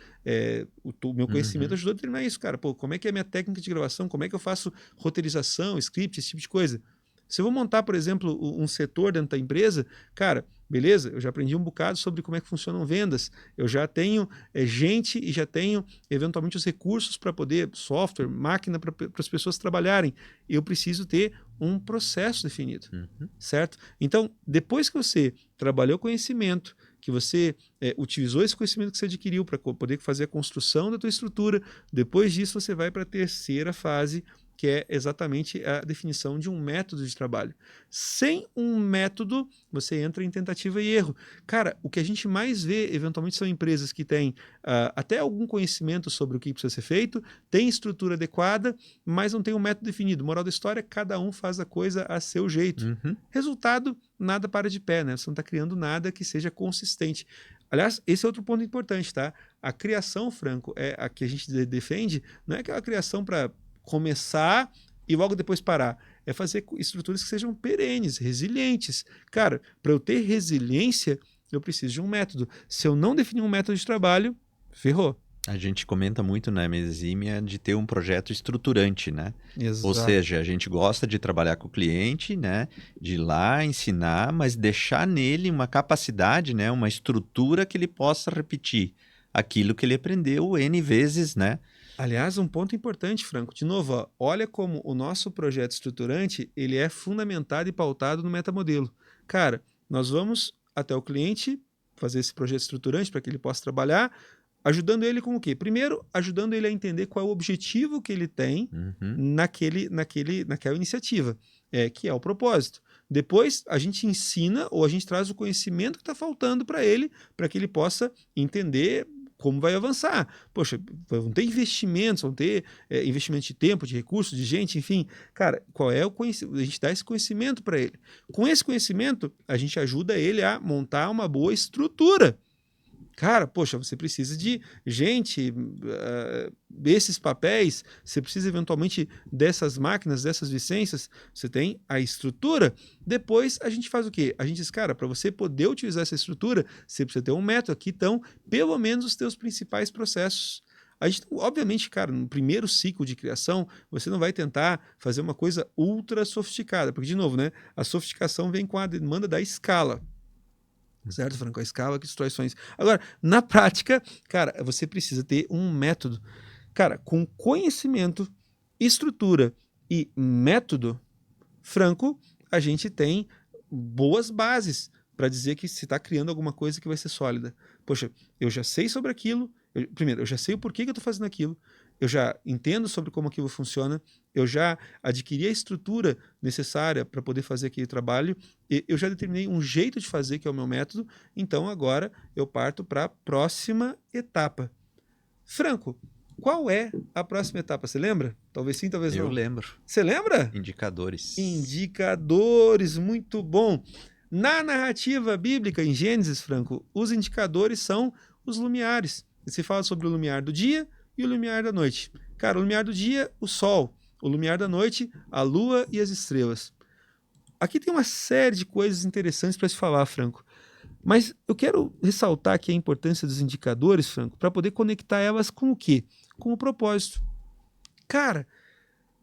O meu conhecimento ajudou a determinar isso, cara. Pô, como é que é a minha técnica de gravação? Como é que eu faço roteirização, script, esse tipo de coisa? Se eu vou montar, por exemplo, um setor dentro da empresa, cara, beleza, eu já aprendi um bocado sobre como é que funcionam vendas, eu já tenho gente e já tenho, eventualmente, os recursos para poder, software, máquina, para as pessoas trabalharem. Eu preciso ter um processo definido, certo? Então, depois que você trabalhou conhecimento, que você utilizou esse conhecimento que você adquiriu para poder fazer a construção da tua estrutura, depois disso você vai para a terceira fase, que é exatamente a definição de um método de trabalho. Sem um método, você entra em tentativa e erro. Cara, o que a gente mais vê, eventualmente, são empresas que têm até algum conhecimento sobre o que precisa ser feito, têm estrutura adequada, mas não tem um método definido. Moral da história, cada um faz a coisa a seu jeito. Uhum. Resultado, nada para de pé, né? Você não está criando nada que seja consistente. Aliás, esse é outro ponto importante, tá? A criação, Franco, é a que a gente defende, não é aquela criação para começar e logo depois parar. É fazer estruturas que sejam perenes, resilientes. Cara, para eu ter resiliência, eu preciso de um método. Se eu não definir um método de trabalho, ferrou. A gente comenta muito na Mesímia de ter um projeto estruturante, né? Ou Exato. seja, a gente gosta de trabalhar com o cliente, né? De ir lá ensinar, mas deixar nele uma capacidade, né? Uma estrutura que ele possa repetir aquilo que ele aprendeu N vezes, né? Aliás, um ponto importante, Franco. De novo, ó, olha como o nosso projeto estruturante ele é fundamentado e pautado no metamodelo. Cara, nós vamos até o cliente fazer esse projeto estruturante para que ele possa trabalhar, ajudando ele com o quê? Primeiro, ajudando ele a entender qual é o objetivo que ele tem Uhum. naquela iniciativa, que é o propósito. Depois, a gente ensina ou a gente traz o conhecimento que está faltando para que ele possa entender como vai avançar. Poxa, vão ter investimentos, vão ter investimento de tempo, de recursos, de gente, enfim. Cara, qual é o conhecimento? A gente dá esse conhecimento para ele. Com esse conhecimento, a gente ajuda ele a montar uma boa estrutura. Cara, poxa, você precisa de gente, desses papéis, você precisa eventualmente dessas máquinas, dessas licenças, você tem a estrutura. Depois a gente faz o quê? A gente diz, cara, para você poder utilizar essa estrutura, você precisa ter um método. Aqui estão pelo menos os teus principais processos. A gente, obviamente, cara, no primeiro ciclo de criação, você não vai tentar fazer uma coisa ultra sofisticada, porque, de novo, né, a sofisticação vem com a demanda da escala. Certo, Franco? A escala que destrói sonhos. Agora, na prática, cara, você precisa ter um método. Cara, com conhecimento, estrutura e método, Franco, a gente tem boas bases para dizer que se está criando alguma coisa que vai ser sólida. Poxa, eu já sei sobre aquilo. Primeiro, eu já sei o porquê que eu estou fazendo aquilo. Eu já entendo sobre como aquilo funciona. Eu já adquiri a estrutura necessária para poder fazer aquele trabalho. E eu já determinei um jeito de fazer, que é o meu método. Então, agora, eu parto para a próxima etapa. Franco, qual é a próxima etapa? Você lembra? Talvez sim, talvez não. Eu lembro. Você lembra? Indicadores. Indicadores, muito bom. Na narrativa bíblica, em Gênesis, Franco, os indicadores são os lumiares. Se fala sobre o lumiar do dia e o lumiar da noite. Cara, o lumiar do dia, o sol. O lumiar da noite, a lua e as estrelas. Aqui tem uma série de coisas interessantes para se falar, Franco. Mas eu quero ressaltar aqui a importância dos indicadores, Franco, para poder conectar elas com o quê? Com o propósito. Cara,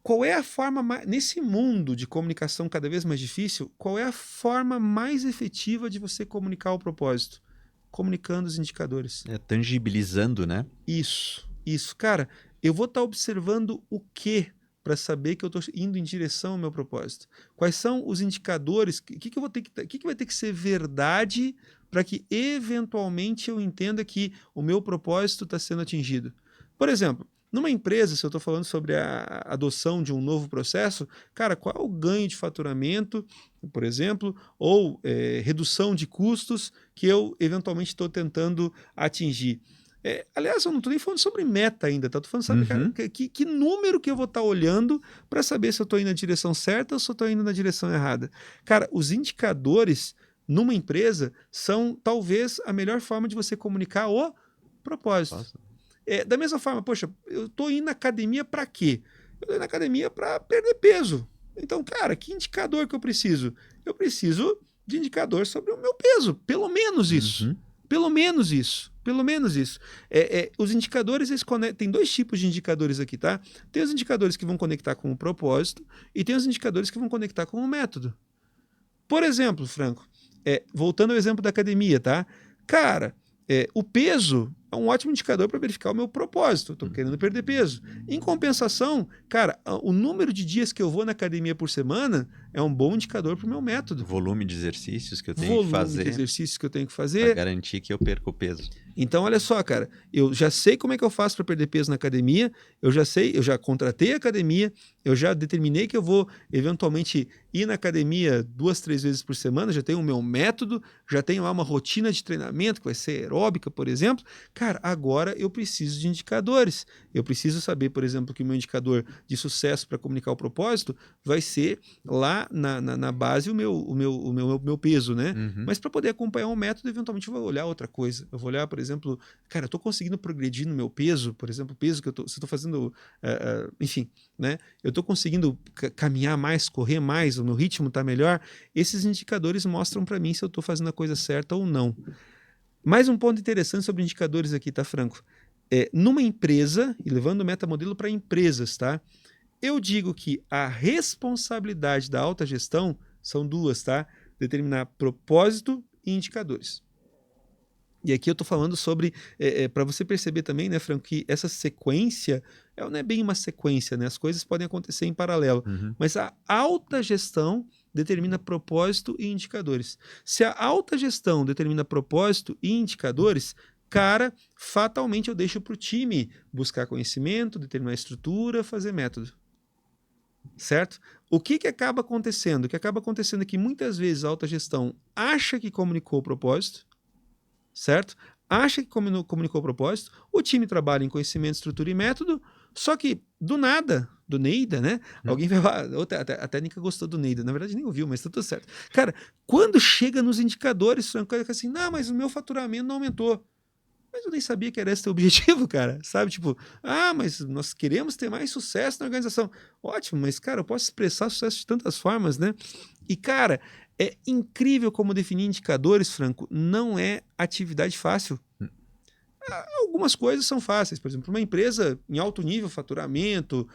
qual é a forma mais, nesse mundo de comunicação cada vez mais difícil, qual é a forma mais efetiva de você comunicar o propósito? Comunicando os indicadores. Tangibilizando, né? Isso. Cara, eu vou estar observando o quê para saber que eu estou indo em direção ao meu propósito? Quais são os indicadores? O que eu vou ter que vai ter que ser verdade para que eventualmente eu entenda que o meu propósito está sendo atingido? Por exemplo, numa empresa, se eu estou falando sobre a adoção de um novo processo, cara, qual é o ganho de faturamento, por exemplo, ou redução de custos que eu eventualmente estou tentando atingir? Aliás, eu não estou nem falando sobre meta ainda, tá? Estou falando, sabe, cara, que número que eu vou estar olhando para saber se eu estou indo na direção certa ou se eu estou indo na direção errada. Cara, os indicadores numa empresa são talvez a melhor forma de você comunicar o propósito. Da mesma forma, poxa, eu estou indo na academia para quê? Eu estou indo na academia para perder peso. Então, cara, que indicador que eu preciso? Eu preciso de indicador sobre o meu peso, pelo menos isso. Pelo menos isso. Os indicadores, tem dois tipos de indicadores aqui, tá? Tem os indicadores que vão conectar com o propósito e tem os indicadores que vão conectar com o método. Por exemplo, Franco, voltando ao exemplo da academia, tá? Cara, o peso, é um ótimo indicador para verificar o meu propósito. Estou querendo perder peso. Em compensação, cara, o número de dias que eu vou na academia por semana é um bom indicador para o meu método. Volume de exercícios que eu tenho que Volume de fazer exercícios que eu tenho que para fazer. garantir que eu perco o peso. Então, olha só, cara, eu já sei como é que eu faço para perder peso na academia, eu já contratei a academia, eu já determinei que eu vou eventualmente ir na academia 2, 3 vezes por semana, já tenho o meu método, já tenho lá uma rotina de treinamento que vai ser aeróbica, por exemplo. Cara, agora eu preciso de indicadores. Eu preciso saber, por exemplo, que o meu indicador de sucesso para comunicar o propósito vai ser lá na base o meu peso, né? Uhum. Mas para poder acompanhar um método, eventualmente eu vou olhar outra coisa. Eu vou olhar, por exemplo, cara, eu estou conseguindo progredir no meu peso, por exemplo, o peso que se eu estou fazendo, enfim, né? Eu estou conseguindo caminhar mais, correr mais, o meu ritmo está melhor. Esses indicadores mostram para mim se eu estou fazendo a coisa certa ou não. Mais um ponto interessante sobre indicadores aqui, tá, Franco? Numa empresa, e levando o metamodelo para empresas, tá? Eu digo que a responsabilidade da alta gestão são duas, tá? Determinar propósito e indicadores. E aqui eu estou falando sobre, para você perceber também, né, Franco, que essa sequência não é bem uma sequência, né? As coisas podem acontecer em paralelo. Uhum. Mas a alta gestão determina propósito e indicadores. Se a alta gestão determina propósito e indicadores, cara, fatalmente eu deixo para o time buscar conhecimento, determinar estrutura, fazer método. Certo? O que acaba acontecendo? O que acaba acontecendo é que muitas vezes a alta gestão acha que comunicou o propósito, certo? Acha que comunicou o propósito, o time trabalha em conhecimento, estrutura e método, só que do nada, do Neida, né? Alguém vai lá, a técnica gostou do Neida, na verdade nem ouviu, mas tá tudo certo. Cara, quando chega nos indicadores, Franco, fica assim, não, mas o meu faturamento não aumentou. Mas eu nem sabia que era esse o objetivo, cara, sabe? Tipo, mas nós queremos ter mais sucesso na organização. Ótimo, mas, cara, eu posso expressar sucesso de tantas formas, né? E, cara, é incrível como definir indicadores, Franco, não é atividade fácil. Algumas coisas são fáceis, por exemplo, uma empresa em alto nível, faturamento,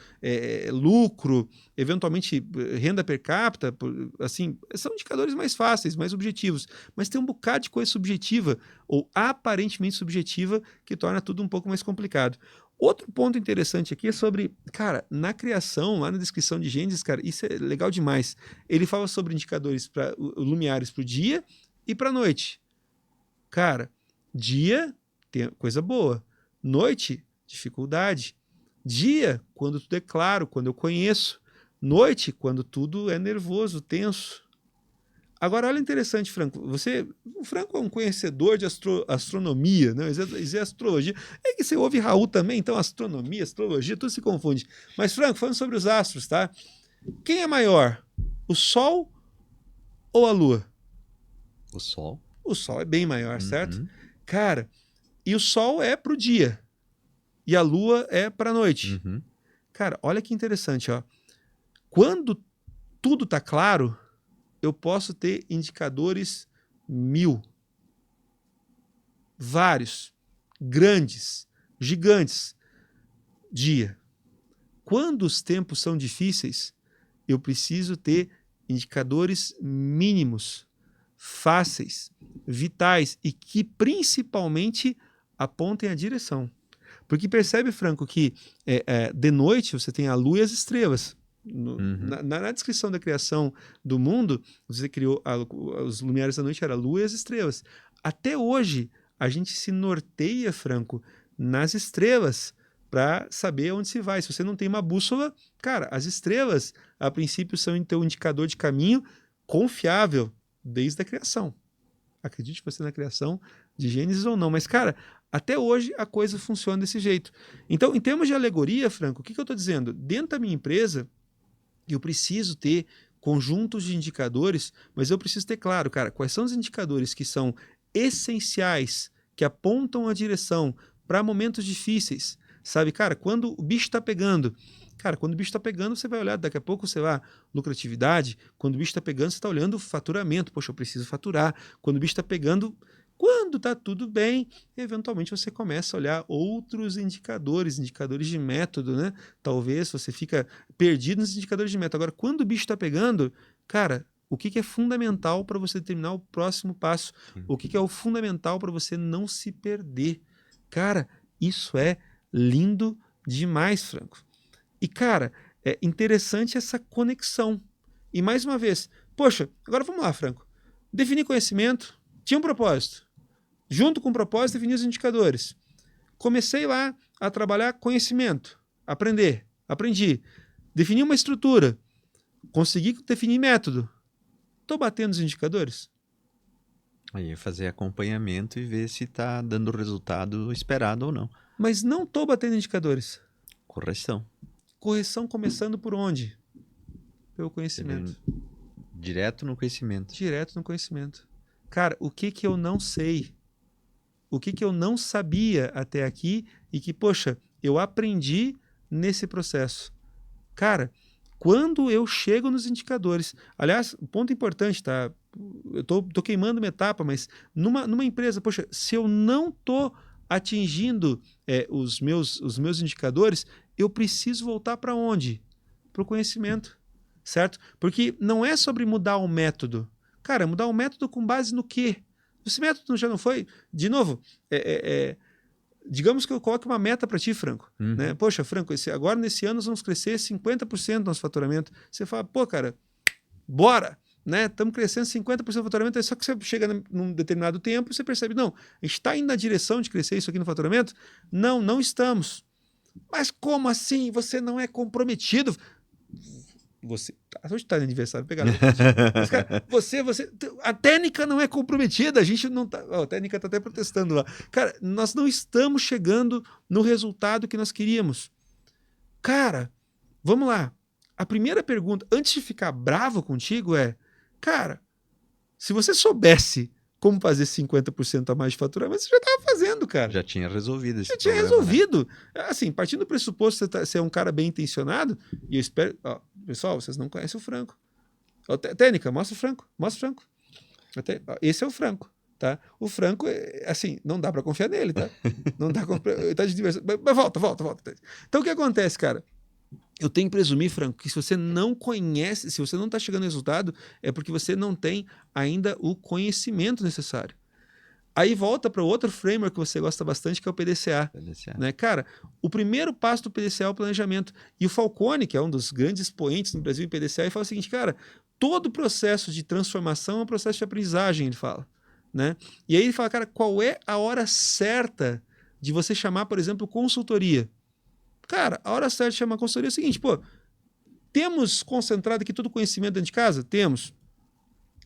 lucro, eventualmente renda per capita, assim, são indicadores mais fáceis, mais objetivos, mas tem um bocado de coisa subjetiva ou aparentemente subjetiva que torna tudo um pouco mais complicado. Outro ponto interessante aqui é sobre, cara, na criação, lá na descrição de Gênesis, cara, isso é legal demais. Ele fala sobre indicadores lumiares para o dia e para a noite. Cara, dia, tem coisa boa. Noite, dificuldade. Dia, quando tudo é claro, quando eu conheço. Noite, quando tudo é nervoso, tenso. Agora, olha interessante, Franco. O Franco é um conhecedor de astronomia, né? Isso é astrologia. É que você ouve Raul também, então astronomia, astrologia, tudo se confunde. Mas, Franco, falando sobre os astros, tá? Quem é maior? O Sol ou a Lua? O Sol. O Sol é bem maior, certo? Uhum. Cara, e o Sol é pro dia. E a Lua é pra noite. Uhum. Cara, olha que interessante, ó. Quando tudo tá claro, eu posso ter indicadores 1000. Vários. Grandes. Gigantes. Dia. Quando os tempos são difíceis, eu preciso ter indicadores mínimos, fáceis, vitais e que principalmente apontem a direção. Porque percebe, Franco, que de noite você tem a lua e as estrelas. Na descrição da criação do mundo, você criou os lumiares da noite, era a lua e as estrelas. Até hoje, a gente se norteia, Franco, nas estrelas para saber onde se vai. Se você não tem uma bússola, cara, as estrelas, a princípio, são então um indicador de caminho confiável desde a criação. Acredite você na criação de Gênesis ou não, mas, cara, até hoje a coisa funciona desse jeito. Então, em termos de alegoria, Franco, o que eu estou dizendo? Dentro da minha empresa, eu preciso ter conjuntos de indicadores, mas eu preciso ter claro, cara, quais são os indicadores que são essenciais, que apontam a direção para momentos difíceis. Sabe, cara, quando o bicho está pegando, cara, quando o bicho está pegando, você vai olhar, daqui a pouco você vai lucratividade, quando o bicho está pegando, você está olhando faturamento, poxa, eu preciso faturar. Quando o bicho está pegando, quando está tudo bem, eventualmente você começa a olhar outros indicadores de método, né? Talvez você fica perdido nos indicadores de método. Agora, quando o bicho está pegando, cara, o que é fundamental para você determinar o próximo passo? O que é o fundamental para você não se perder? Cara, isso é lindo demais, Franco. E, cara, é interessante essa conexão. E, mais uma vez, poxa, agora vamos lá, Franco. Definir conhecimento, tinha um propósito. Junto com o propósito, definir os indicadores. Comecei lá a trabalhar conhecimento, aprender, aprendi. Defini uma estrutura, consegui definir método. Estou batendo os indicadores? Aí fazer acompanhamento e ver se está dando o resultado esperado ou não. Mas não estou batendo indicadores. Correção. Correção começando por onde? Pelo conhecimento. Direto no conhecimento. Direto no conhecimento. Cara, o que eu não sei? O que eu não sabia até aqui e que, poxa, eu aprendi nesse processo? Cara, quando eu chego nos indicadores, aliás, ponto importante, tá? Eu tô queimando uma etapa, mas numa empresa, poxa, se eu não tô atingindo os meus indicadores, eu preciso voltar para onde? Para o conhecimento, certo? Porque não é sobre mudar o método. Cara, mudar o método com base no quê? Esse método já não foi, de novo, digamos que eu coloque uma meta para ti, Franco. Né? Poxa, Franco, agora nesse ano nós vamos crescer 50% do nosso faturamento. Você fala, pô, cara, bora! Né? Estamos crescendo 50% do faturamento, só que você chega num determinado tempo e você percebe, não, a gente está indo na direção de crescer isso aqui no faturamento? Não, não estamos. Mas como assim? Você não é comprometido? Você. Hoje está no aniversário, pegaram. Mas, cara, você. A técnica não é comprometida, a gente não tá. A técnica está até protestando lá. Cara, nós não estamos chegando no resultado que nós queríamos. Cara, vamos lá. A primeira pergunta, antes de ficar bravo contigo, é: cara, se você soubesse como fazer 50% a mais de faturamento, você já estava fazendo, cara. Já tinha resolvido esse já tinha problema, resolvido. Né? Assim, partindo do pressuposto que você é um cara bem intencionado, e eu espero... Ó, pessoal, vocês não conhecem o Franco. Ó, técnica, mostra o Franco. Mostra o Franco. Esse é o Franco. Tá? O Franco, assim, não dá para confiar nele, tá? Não dá ele tá de diversão. Mas volta. Então, o que acontece, cara? Eu tenho que presumir, Franco, que se você não conhece, se você não está chegando no resultado, é porque você não tem ainda o conhecimento necessário. Aí volta para outro framework que você gosta bastante, que é o PDCA. Né? Cara, o primeiro passo do PDCA é o planejamento. E o Falcone, que é um dos grandes expoentes no Brasil em PDCA, ele fala o seguinte, cara, todo processo de transformação é um processo de aprendizagem, ele fala. Né? E aí ele fala, cara, qual é a hora certa de você chamar, por exemplo, consultoria? Cara, a hora certa de chamar consultoria é o seguinte, pô, temos concentrado aqui todo o conhecimento dentro de casa? Temos.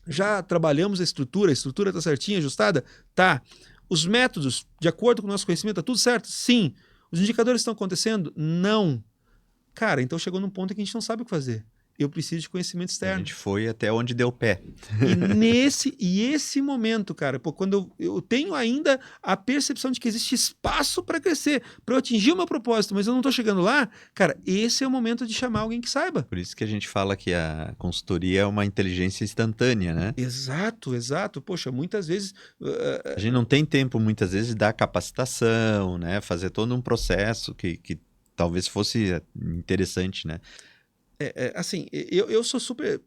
Já trabalhamos a estrutura está certinha, ajustada? Tá. Os métodos, de acordo com o nosso conhecimento, tá tudo certo? Sim. Os indicadores estão acontecendo? Não. Cara, então chegou num ponto em que a gente não sabe o que fazer. Eu preciso de conhecimento externo. A gente foi até onde deu pé. E esse momento, cara, pô, quando eu tenho ainda a percepção de que existe espaço para crescer, para eu atingir o meu propósito, mas eu não estou chegando lá, cara, esse é o momento de chamar alguém que saiba. Por isso que a gente fala que a consultoria é uma inteligência instantânea, né? Exato. Poxa, muitas vezes... A gente não tem tempo, muitas vezes, de dar capacitação, né? Fazer todo um processo que talvez fosse interessante, né? Assim, eu sou super...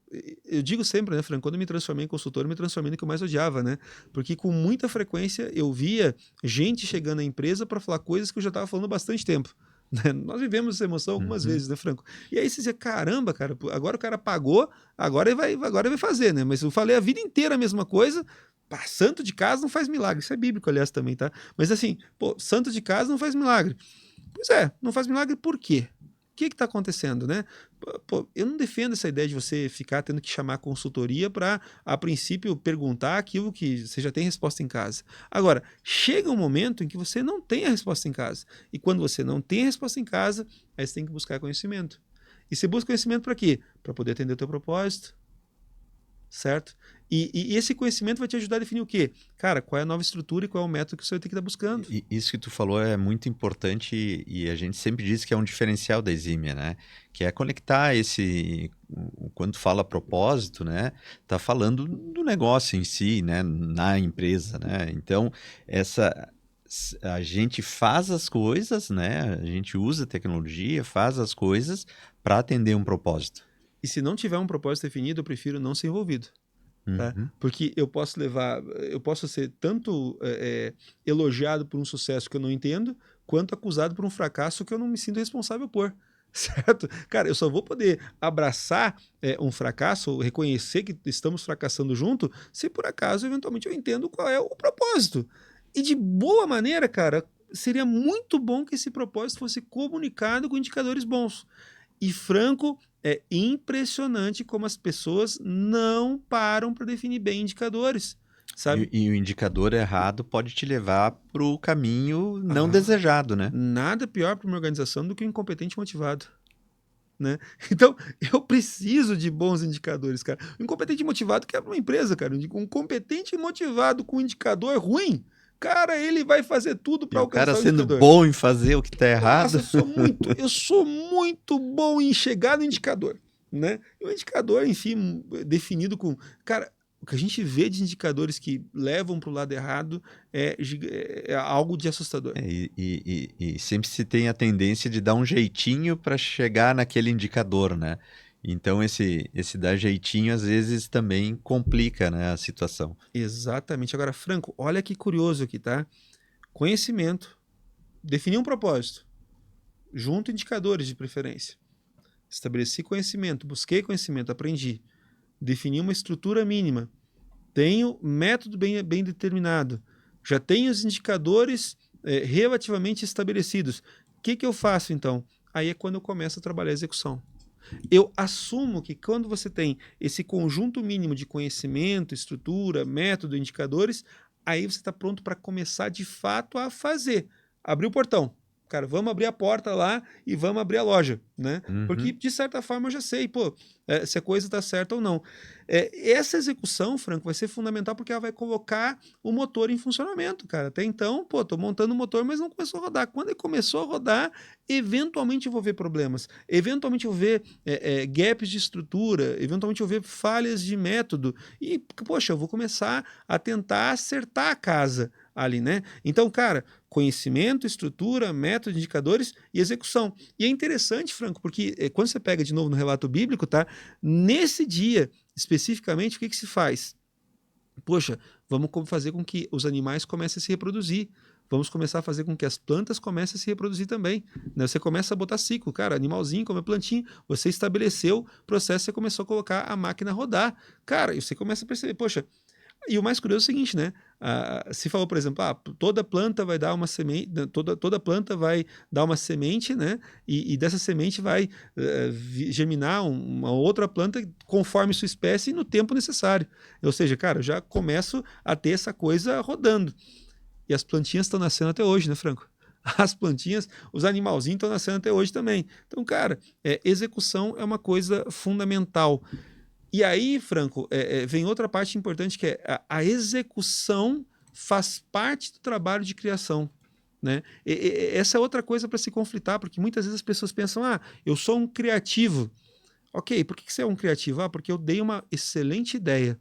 Eu digo sempre, né, Franco, quando eu me transformei em consultor, eu me transformei no que eu mais odiava, né? Porque com muita frequência eu via gente chegando à empresa para falar coisas que eu já estava falando há bastante tempo. Né? Nós vivemos essa emoção algumas vezes, né, Franco? E aí você dizia, caramba, cara, agora o cara pagou, agora ele vai fazer, né? Mas eu falei a vida inteira a mesma coisa, pá, santo de casa não faz milagre. Isso é bíblico, aliás, também, tá? Mas assim, pô, santo de casa não faz milagre. Pois é, não faz milagre por quê? O que está acontecendo, né? Pô, eu não defendo essa ideia de você ficar tendo que chamar consultoria para, a princípio, perguntar aquilo que você já tem resposta em casa. Agora, chega um momento em que você não tem a resposta em casa. E quando você não tem a resposta em casa, aí você tem que buscar conhecimento. E você busca conhecimento para quê? Para poder atender o teu propósito. Certo? E esse conhecimento vai te ajudar a definir o quê? Cara, qual é a nova estrutura e qual é o método que você vai ter que estar buscando. E isso que tu falou é muito importante e a gente sempre diz que é um diferencial da Exímia, né? Que é conectar quando fala propósito, né? Tá falando do negócio em si, né? Na empresa, né? Então, a gente faz as coisas, né? A gente usa a tecnologia, faz as coisas para atender um propósito. E se não tiver um propósito definido, eu prefiro não ser envolvido. Tá? Uhum. Porque eu posso ser tanto elogiado por um sucesso que eu não entendo, quanto acusado por um fracasso que eu não me sinto responsável por. Certo? Cara, eu só vou poder abraçar um fracasso, reconhecer que estamos fracassando junto, se por acaso, eventualmente, eu entendo qual é o propósito. E de boa maneira, cara, seria muito bom que esse propósito fosse comunicado com indicadores bons. E Franco, é impressionante como as pessoas não param para definir bem indicadores, sabe? E o indicador errado pode te levar para o caminho não Ah, desejado, né? nada pior para uma organização do que um incompetente motivado, né? Então, eu preciso de bons indicadores, cara. O incompetente motivado quebra uma empresa, cara. Um competente motivado com um indicador ruim, cara, ele vai fazer tudo E para o cara alcançar o sendo indicador. bom em fazer o que tá Nossa, errado. eu sou muito bom em chegar no indicador, né? E o indicador, enfim, definido com, cara, o que a gente vê de indicadores que levam para o lado errado é algo de assustador. E sempre se tem a tendência de dar um jeitinho para chegar naquele indicador, né? Então esse dar jeitinho às vezes também complica, né, a situação. Exatamente. Agora, Franco, olha que curioso aqui, tá? Conhecimento, definir um propósito, junto indicadores de preferência. Estabeleci conhecimento, busquei conhecimento, aprendi. Defini uma estrutura mínima. Tenho método bem determinado. Já tenho os indicadores relativamente estabelecidos. O que eu faço então? Aí é quando eu começo a trabalhar a execução. Eu assumo que quando você tem esse conjunto mínimo de conhecimento, estrutura, método, indicadores, aí você está pronto para começar de fato a fazer. Abrir o portão. Cara, vamos abrir a porta lá e vamos abrir a loja, né? Porque, Uhum. de certa forma, eu já sei, pô, se a coisa está certa ou não. Essa execução, Franco, vai ser fundamental porque ela vai colocar o motor em funcionamento, cara. Até então, pô, tô montando o motor, mas não começou a rodar. Quando ele começou a rodar, eventualmente eu vou ver problemas. Eventualmente eu vou ver gaps de estrutura, eventualmente eu vou ver falhas de método. E, poxa, eu vou começar a tentar acertar a casa ali, né? Então, cara, conhecimento, estrutura, método, indicadores e execução. E é interessante, Franco, porque quando você pega de novo no relato bíblico, tá? Nesse dia, especificamente, o que se faz? Poxa, vamos fazer com que os animais comecem a se reproduzir. Vamos começar a fazer com que as plantas comecem a se reproduzir também. Né? Você começa a botar ciclo, cara, animalzinho, come plantinha. Você estabeleceu o processo, você começou a colocar a máquina a rodar. Cara, e você começa a perceber, poxa, e o mais curioso é o seguinte, né? Se falou, por exemplo, toda planta vai dar uma semente, toda planta vai dar uma semente, né? E dessa semente vai germinar uma outra planta conforme sua espécie e no tempo necessário. Ou seja, cara, eu já começo a ter essa coisa rodando. E as plantinhas estão nascendo até hoje, né, Franco? As plantinhas, os animalzinhos estão nascendo até hoje também. Então, cara, execução é uma coisa fundamental. E aí, Franco, vem outra parte importante que é a execução faz parte do trabalho de criação. Né? Essa é outra coisa para se conflitar, porque muitas vezes as pessoas pensam: eu sou um criativo. Ok, por que você é um criativo? Porque eu dei uma excelente ideia.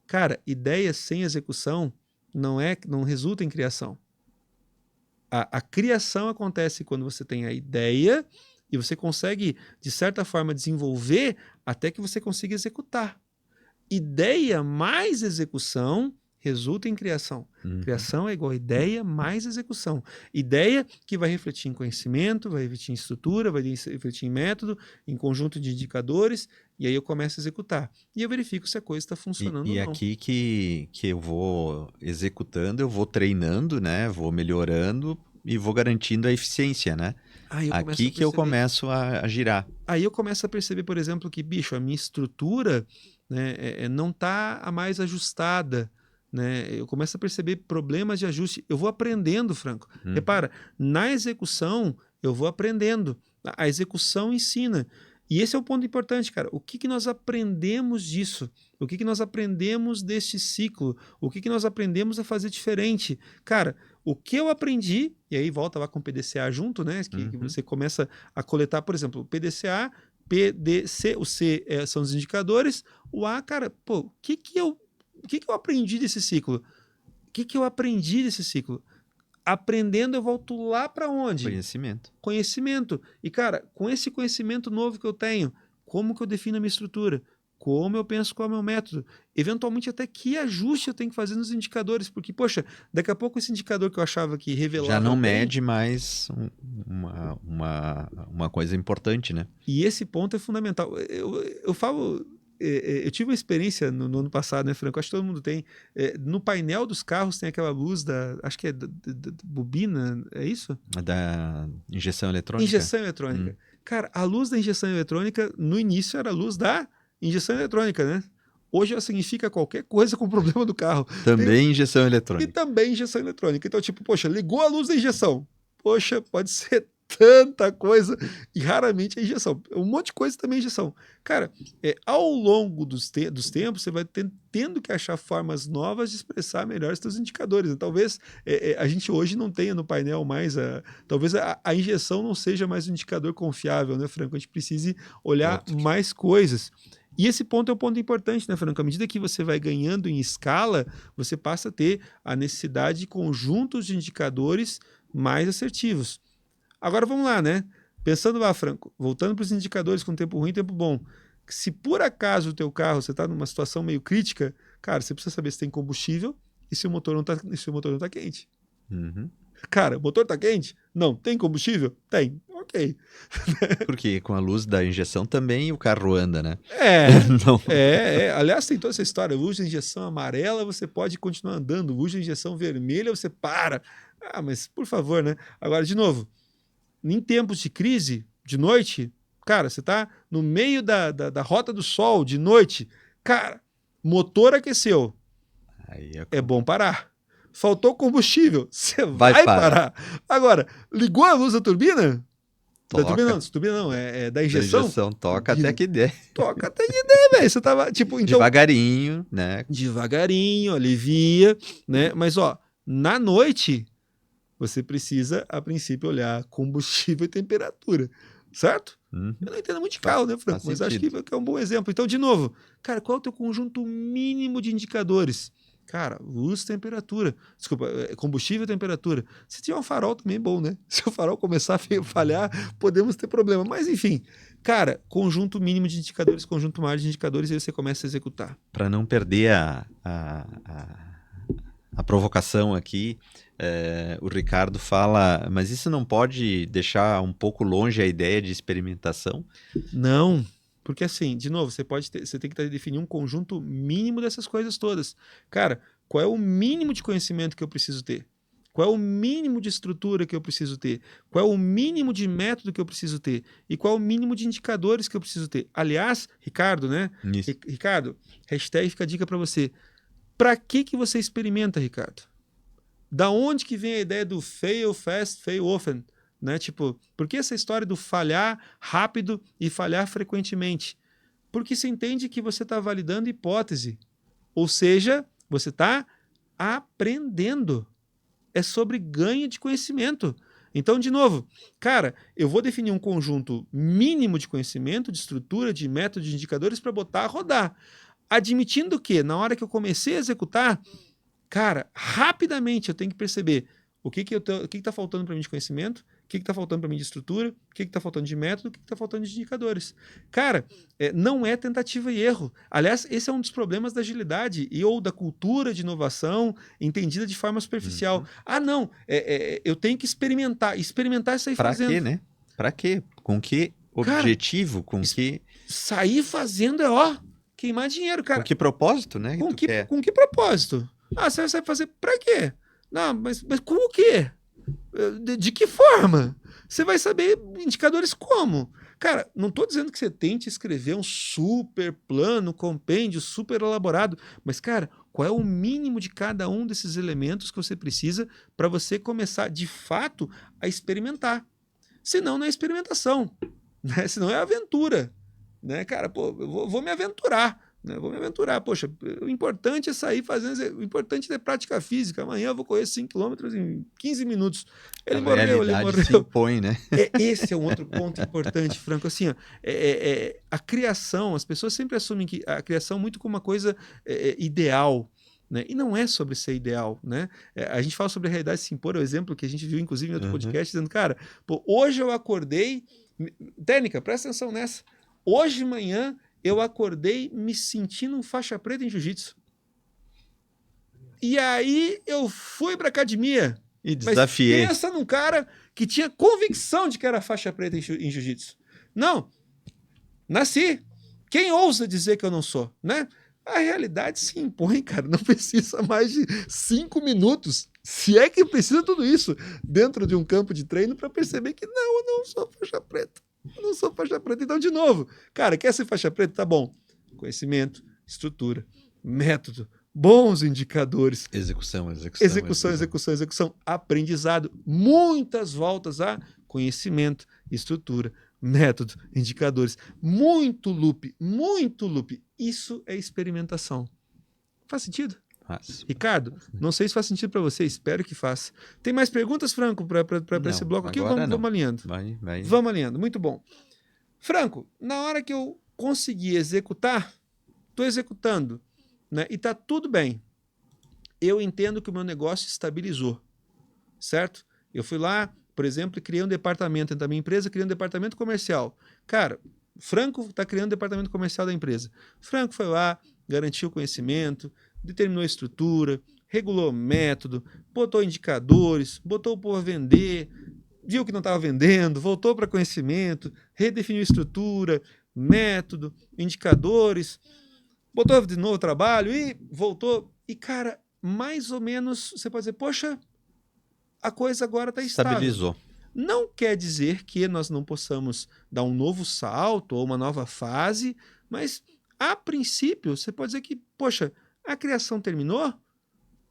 Cara, ideia sem execução não resulta em criação. A criação acontece quando você tem a ideia e você consegue, de certa forma, desenvolver até que você consiga executar. Ideia mais execução resulta em criação. Uhum. Criação é igual a ideia mais execução. Ideia que vai refletir em conhecimento, vai refletir em estrutura, vai refletir em método, em conjunto de indicadores, e aí eu começo a executar. E eu verifico se a coisa está funcionando ou E não. aqui que eu vou executando, eu vou treinando, né? Vou melhorando e vou garantindo a eficiência, né? Aí eu começo a Aqui que eu perceber. começo a girar. Aí eu começo a perceber, por exemplo, que, bicho, a minha estrutura, né, não está a mais ajustada. Né? Eu começo a perceber problemas de ajuste. Eu vou aprendendo, Franco. Uhum. Repara, na execução, eu vou aprendendo. A execução ensina. E esse é o ponto importante, cara. O que nós aprendemos disso? O que nós aprendemos deste ciclo? O que nós aprendemos a fazer diferente? Cara, o que eu aprendi, e aí volta lá com o PDCA junto, né? Que Uhum. você começa a coletar, por exemplo, o PDCA, PDC, o C são os indicadores, o A, cara, pô, o que eu aprendi desse ciclo? O que eu aprendi desse ciclo? Aprendendo, eu volto lá para onde? Conhecimento. Conhecimento. E, cara, com esse conhecimento novo que eu tenho, como que eu defino a minha estrutura? como eu penso qual é o meu método. Eventualmente, até que ajuste eu tenho que fazer nos indicadores, porque, poxa, daqui a pouco esse indicador que eu achava que revelava Já não bem, mede mais uma coisa importante, né? e esse ponto é fundamental. Eu falo, eu tive uma experiência no ano passado, né, Franco? Acho que todo mundo tem. No painel dos carros tem aquela luz acho que é da bobina, é isso? Da injeção eletrônica. Injeção eletrônica. Cara, a luz da injeção eletrônica, no início, era a luz da injeção eletrônica, né? Hoje ela significa qualquer coisa com o problema do carro. Também injeção E eletrônica. também injeção eletrônica. Então, tipo, poxa, ligou a luz da injeção. Poxa, pode ser tanta coisa e raramente é injeção. Um monte de coisa também é injeção. Cara, ao longo dos tempos, você vai tendo que achar formas novas de expressar melhor os seus indicadores. Então, talvez a gente hoje não tenha no painel mais talvez a injeção não seja mais um indicador confiável, né, Franco? A gente precise olhar mais coisas. E esse ponto é um ponto importante, né, Franco? À medida que você vai ganhando em escala, você passa a ter a necessidade de conjuntos de indicadores mais assertivos. Agora vamos lá, né? Pensando lá, Franco, voltando para os indicadores com tempo ruim e tempo bom. Se por acaso o teu carro, você está numa situação meio crítica, cara, você precisa saber se tem combustível e se o motor não está quente. Uhum. Cara, o motor está quente? Não. Tem combustível? Tem. Ok. Porque com a luz da injeção também o carro anda, né? Não. Aliás, tem toda essa história. Luz de injeção amarela, você pode continuar andando. Luz de injeção vermelha, você para. Ah, mas por favor, né? Agora, de novo, em tempos de crise, de noite, cara, você tá no meio da rota do sol, de noite, cara, motor aqueceu. Aí é bom parar. Faltou combustível, você Vai parar. Agora, ligou a luz da turbina? Toca. Da turbina não, é da injeção? Da injeção, toca até que der. Toca até que der, velho. Você tava, tipo, então... Devagarinho, né? Devagarinho, alivia, né? Mas, ó, na noite, você precisa, a princípio, olhar combustível e temperatura, certo? Uhum. Eu não entendo muito de carro, né, Franco? Mas acho que é um bom exemplo. Então, de novo, cara, qual é o teu conjunto mínimo de indicadores? Cara, luz, temperatura. Desculpa, combustível e temperatura. Se tiver um farol também é bom, né? Se o farol começar a falhar, podemos ter problema. Mas, enfim, cara, conjunto mínimo de indicadores, conjunto maior de indicadores, e aí você começa a executar. Para não perder a provocação aqui, o Ricardo fala, mas isso não pode deixar um pouco longe a ideia de experimentação? Não. Porque assim, de novo, você tem que definir um conjunto mínimo dessas coisas todas. Cara, qual é o mínimo de conhecimento que eu preciso ter? Qual é o mínimo de estrutura que eu preciso ter? Qual é o mínimo de método que eu preciso ter? E qual é o mínimo de indicadores que eu preciso ter? Aliás, Ricardo, né? Ricardo, hashtag fica a dica para você. Para que você experimenta, Ricardo? Da onde que vem a ideia do fail fast, fail often? Né? Tipo, por que essa história do falhar rápido e falhar frequentemente? Porque você entende que você está validando hipótese. Ou seja, você está aprendendo. É sobre ganho de conhecimento. Então, de novo, cara, eu vou definir um conjunto mínimo de conhecimento, de estrutura, de método, de indicadores para botar a rodar. Admitindo que, na hora que eu comecei a executar, cara, rapidamente eu tenho que perceber o que está faltando para mim de conhecimento, o que está faltando para mim de estrutura, o que está faltando de método, o que está faltando de indicadores. Cara, não é tentativa e erro. Aliás, esse é um dos problemas da agilidade ou da cultura de inovação entendida de forma superficial. Uhum. Ah, não, eu tenho que experimentar e sair fazendo. Pra quê, né? Pra quê? Com que objetivo? Cara, com que... Sair fazendo queimar dinheiro, cara. Com que propósito, né? Com que propósito? Ah, você vai fazer pra quê? Não, mas com o quê? De que forma? Você vai saber indicadores como? Cara, não estou dizendo que você tente escrever um super plano, compêndio, super elaborado, mas, cara, qual é o mínimo de cada um desses elementos que você precisa para você começar, de fato, a experimentar? Senão não é experimentação, né? Senão é aventura, né? Cara, pô, eu vou me aventurar. Vou me aventurar. Poxa, o importante é sair fazendo. O importante é prática física. Amanhã eu vou correr 5 km em 15 minutos. Ele morreu. Se impõe, né? Esse é um outro ponto importante, Franco. Assim, ó, a criação, as pessoas sempre assumem que a criação é muito como uma coisa ideal. Né? E não é sobre ser ideal. Né? A gente fala sobre a realidade se impor, é o exemplo que a gente viu, inclusive, em outro podcast, dizendo, cara, pô, hoje eu acordei. Técnica, presta atenção nessa. Hoje de manhã eu acordei me sentindo um faixa preta em jiu-jitsu. E aí eu fui pra academia. E Mas desafiei. pensa num cara que tinha convicção de que era faixa preta em jiu-jitsu. Não, nasci. Quem ousa dizer que eu não sou, né? A realidade se impõe, cara. Não precisa mais de 5 minutos, se é que precisa tudo isso, dentro de um campo de treino para perceber que não, eu não sou faixa preta. Eu não sou faixa preta. Então, de novo, cara, quer ser faixa preta? Tá bom. Conhecimento, estrutura, método, bons indicadores. Execução. Execução. Aprendizado. Muitas voltas a conhecimento, estrutura, método, indicadores. Muito loop. Isso é experimentação. Faz sentido? Faz. Ricardo, não sei se faz sentido para você, espero que faça. Tem mais perguntas, Franco, para esse bloco aqui? Ou vamos alinhando? Vai. Vamos alinhando, muito bom. Franco, na hora que eu conseguir executar, estou executando, né? E está tudo bem. Eu entendo que o meu negócio estabilizou, certo? Eu fui lá, por exemplo, e criei um departamento dentro da minha empresa, criei um departamento comercial. Cara, Franco está criando o departamento comercial da empresa. Franco foi lá, garantiu o conhecimento, determinou a estrutura, regulou o método, botou indicadores, botou o povo a vender, viu que não estava vendendo, voltou para conhecimento, redefiniu estrutura, método, indicadores, botou de novo trabalho e voltou. E, cara, mais ou menos, você pode dizer, poxa, a coisa agora está estável. Estabilizou. Não quer dizer que nós não possamos dar um novo salto ou uma nova fase, mas, a princípio, você pode dizer que, poxa, a criação terminou?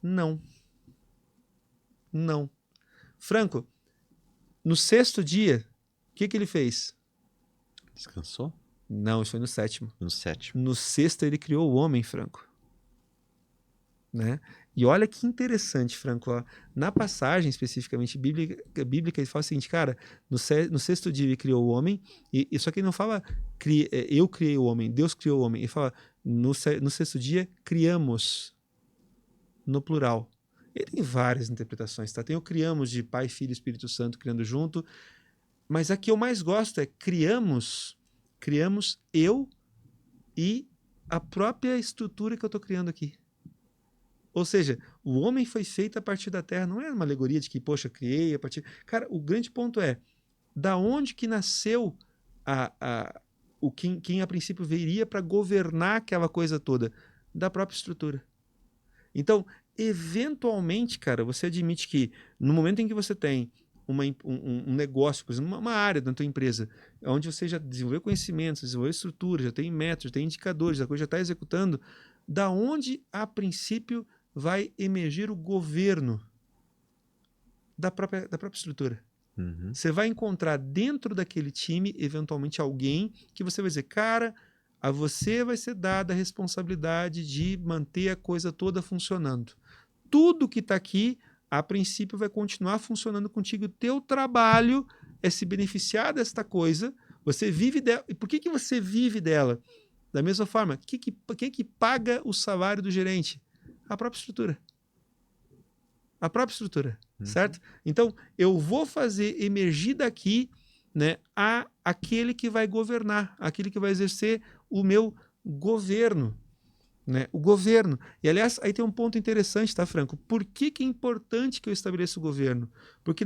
Não. Franco, no 6º dia, o que ele fez? Descansou? Não, isso foi no 7º. No 7º. No 6º ele criou o homem, Franco. Né? E olha que interessante, Franco. Ó, na passagem especificamente bíblica, ele fala o seguinte, cara, no 6º dia ele criou o homem, e só que ele não fala eu criei o homem, Deus criou o homem. Ele fala, no 6º dia criamos, no plural. Ele tem várias interpretações, tá? Tem o criamos de Pai, Filho e Espírito Santo criando junto, mas a que eu mais gosto é criamos eu e a própria estrutura que eu estou criando aqui. Ou seja, o homem foi feito a partir da terra, não é uma alegoria de que, poxa, criei a partir... Cara, o grande ponto é, da onde que nasceu quem a princípio viria para governar aquela coisa toda? Da própria estrutura. Então, eventualmente, cara, você admite que no momento em que você tem um negócio, por exemplo, uma área da tua empresa, onde você já desenvolveu conhecimentos, desenvolveu estrutura, já tem métodos, já tem indicadores, a coisa já está executando, da onde, a princípio, vai emergir o governo da própria estrutura. Uhum. Você vai encontrar dentro daquele time, eventualmente, alguém que você vai dizer, cara, a você vai ser dada a responsabilidade de manter a coisa toda funcionando. Tudo que está aqui, a princípio, vai continuar funcionando contigo. O teu trabalho é se beneficiar desta coisa. Você vive dela. E por que você vive dela? Da mesma forma, quem é que paga o salário do gerente? A própria estrutura. A própria estrutura, certo? Então, eu vou fazer emergir daqui, né, aquele que vai governar, aquele que vai exercer o meu governo. Né? O governo. E, aliás, aí tem um ponto interessante, tá, Franco? Por que é importante que eu estabeleça o governo? Porque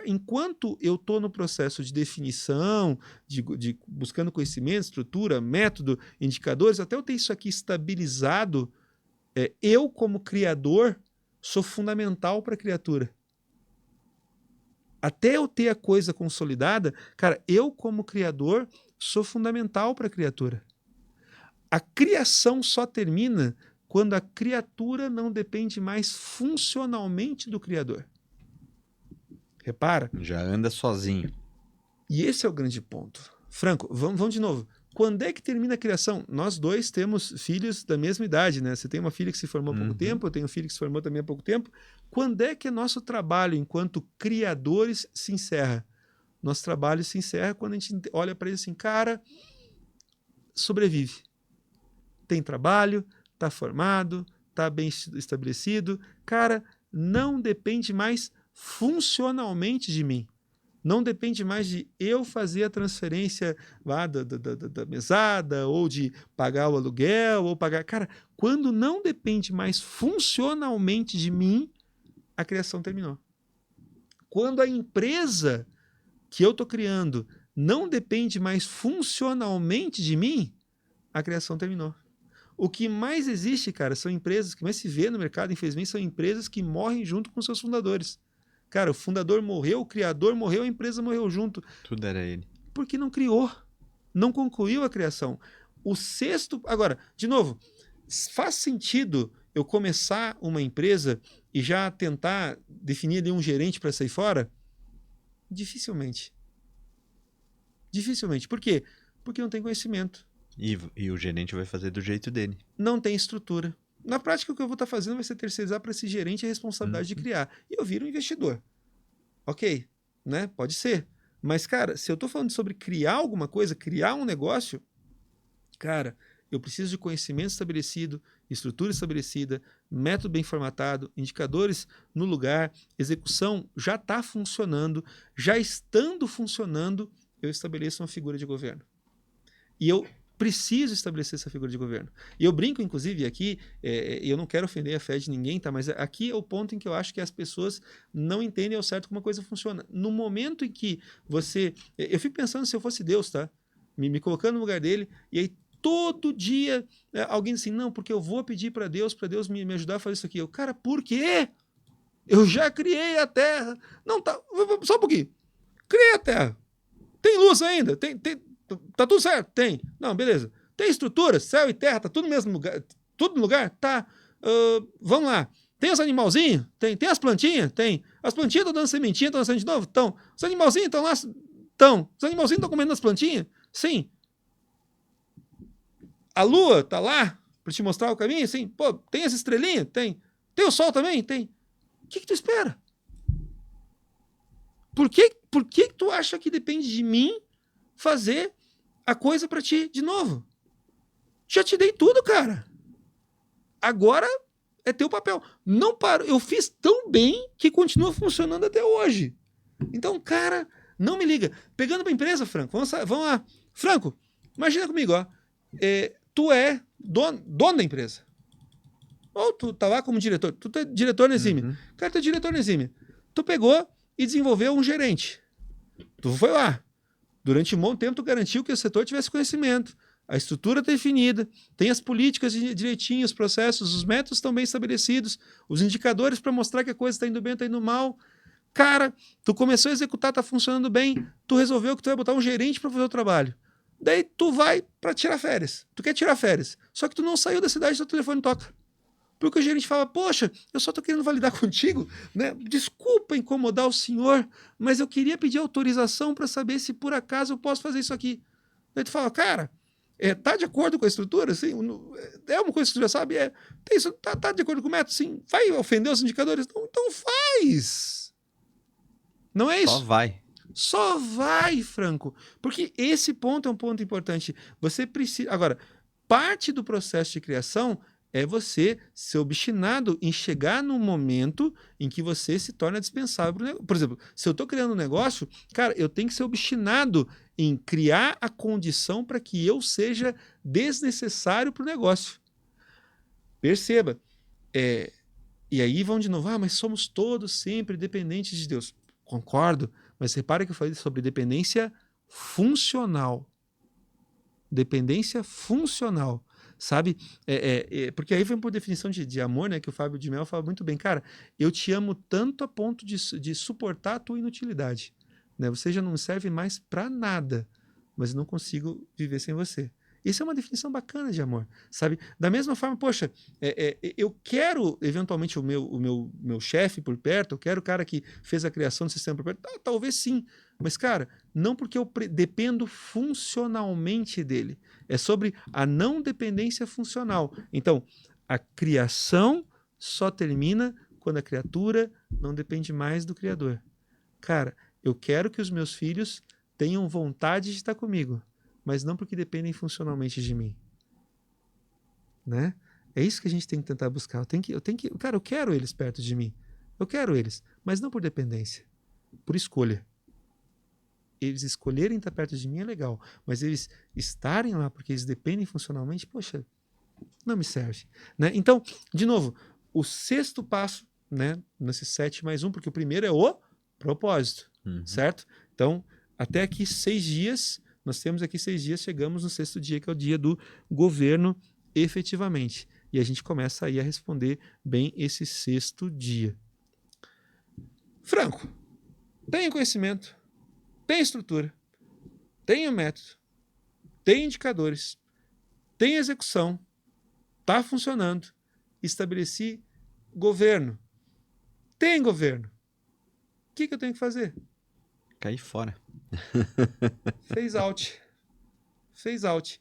enquanto eu estou no processo de definição, de buscando conhecimento, estrutura, método, indicadores, até eu ter isso aqui estabilizado, eu, como criador, sou fundamental para a criatura. Até eu ter a coisa consolidada, cara, eu, como criador, sou fundamental para a criatura. A criação só termina quando a criatura não depende mais funcionalmente do Criador. Repara? Já anda sozinho. E esse é o grande ponto. Franco, vamos de novo. Quando é que termina a criação? Nós dois temos filhos da mesma idade, né? Você tem uma filha que se formou há pouco tempo, eu tenho um filho que se formou também há pouco tempo. Quando é que nosso trabalho enquanto criadores se encerra? Nosso trabalho se encerra quando a gente olha para ele assim, cara, sobrevive. Tem trabalho, está formado, está bem estabelecido. Cara, não depende mais funcionalmente de mim. Não depende mais de eu fazer a transferência lá da mesada, ou de pagar o aluguel, ou pagar... Cara, quando não depende mais funcionalmente de mim, a criação terminou. Quando a empresa que eu estou criando não depende mais funcionalmente de mim, a criação terminou. O que mais existe, cara, são empresas, que mais se vê no mercado, infelizmente, são empresas que morrem junto com seus fundadores. Cara, o fundador morreu, o criador morreu, a empresa morreu junto. Tudo era ele. Porque não criou, não concluiu a criação. O sexto... Agora, de novo, faz sentido eu começar uma empresa e já tentar definir ali um gerente para sair fora? Dificilmente. Dificilmente. Por quê? Porque não tem conhecimento. E o gerente vai fazer do jeito dele. Não tem estrutura. Na prática, o que eu vou estar fazendo vai ser terceirizar para esse gerente a responsabilidade de criar. E eu viro um investidor. Ok, né? Pode ser. Mas, cara, se eu estou falando sobre criar alguma coisa, criar um negócio, cara, eu preciso de conhecimento estabelecido, estrutura estabelecida, método bem formatado, indicadores no lugar, execução já está funcionando, já estando funcionando, eu estabeleço uma figura de governo. E eu preciso estabelecer essa figura de governo. E eu brinco, inclusive, aqui, eu não quero ofender a fé de ninguém, tá? Mas aqui é o ponto em que eu acho que as pessoas não entendem ao certo como a coisa funciona. No momento em que você... Eu fico pensando se eu fosse Deus, tá? Me colocando no lugar dele, e aí todo dia alguém diz assim, não, porque eu vou pedir para Deus me ajudar a fazer isso aqui. Eu, cara, por quê? Eu já criei a Terra. Não, tá, só um pouquinho. Criei a Terra. Tem luz ainda? Tá tudo certo? Tem. Não, beleza. Tem estrutura, céu e terra, tá tudo no mesmo lugar? Tudo no lugar? Tá. Vamos lá. Tem os animalzinhos? Tem. Tem as plantinhas? Tem. As plantinhas estão dando sementinha, estão nascendo de novo? Estão. Os animalzinhos estão lá? Estão. Os animalzinhos estão comendo as plantinhas? Sim. A lua tá lá para te mostrar o caminho? Sim. Pô, tem as estrelinhas? Tem. Tem o sol também? Tem. O que tu espera? Por que tu acha que depende de mim fazer a coisa para ti de novo? Já te dei tudo, cara. Agora é teu papel. Não paro. Eu fiz tão bem que continua funcionando até hoje. Então, cara, não me liga. Pegando pra empresa, Franco, vamos lá. Franco, imagina comigo, ó. Tu é dono da empresa. Ou tu tá lá como diretor. Tu é diretor na Exime. Uhum. Cara, tu é diretor na Exime. Tu pegou e desenvolveu um gerente. Tu foi lá. Durante um bom tempo, tu garantiu que o setor tivesse conhecimento. A estrutura está definida, tem as políticas direitinho, os processos, os métodos estão bem estabelecidos, os indicadores para mostrar que a coisa está indo bem, está indo mal. Cara, tu começou a executar, está funcionando bem, tu resolveu que tu vai botar um gerente para fazer o trabalho. Daí tu vai para tirar férias. Tu quer tirar férias, só que tu não saiu da cidade, teu telefone toca. Porque o gerente fala, poxa, eu só estou querendo validar contigo, né? Desculpa incomodar o senhor, mas eu queria pedir autorização para saber se por acaso eu posso fazer isso aqui. Daí tu fala, cara, tá de acordo com a estrutura? Sim, é uma coisa que tu já sabe? Tem isso, tá de acordo com o método? Sim. Vai ofender os indicadores? Não, então faz. Não é isso? Só vai. Só vai, Franco. Porque esse ponto é um ponto importante. Você precisa... Agora, parte do processo de criação é você ser obstinado em chegar num momento em que você se torna dispensável pro negócio. Por exemplo, se eu estou criando um negócio, cara, eu tenho que ser obstinado em criar a condição para que eu seja desnecessário para o negócio. Perceba. E aí vão de novo, mas somos todos sempre dependentes de Deus. Concordo, mas repara que eu falei sobre dependência funcional. Dependência funcional. Sabe? Porque aí vem por definição de amor, né? Que o Fábio de Mello fala muito bem. Cara, eu te amo tanto a ponto de suportar a tua inutilidade. Né? Você já não serve mais para nada, mas eu não consigo viver sem você. Isso é uma definição bacana de amor, sabe? Da mesma forma, poxa, eu quero eventualmente o meu chefe por perto, eu quero o cara que fez a criação do sistema por perto, talvez sim, mas cara, não porque eu dependo funcionalmente dele, é sobre a não dependência funcional. Então, a criação só termina quando a criatura não depende mais do Criador. Cara, eu quero que os meus filhos tenham vontade de estar comigo, mas não porque dependem funcionalmente de mim. Né? É isso que a gente tem que tentar buscar. Cara, eu quero eles perto de mim. Eu quero eles, mas não por dependência, por escolha. eles escolherem estar perto de mim é legal, mas eles estarem lá porque eles dependem funcionalmente, poxa, não me serve, né? Então, de novo, o sexto passo, né, nesse 7+1, porque o primeiro é o propósito, certo? Então, até aqui 6 dias, nós temos aqui 6 dias, chegamos no sexto dia, que é o dia do governo efetivamente. E a gente começa aí a responder bem esse sexto dia. Franco, tenho conhecimento, tenho estrutura, tenho método, tenho indicadores, tenho execução, está funcionando, estabeleci governo, tem governo. O que eu tenho que fazer? Cair fora. Phase out. Phase out.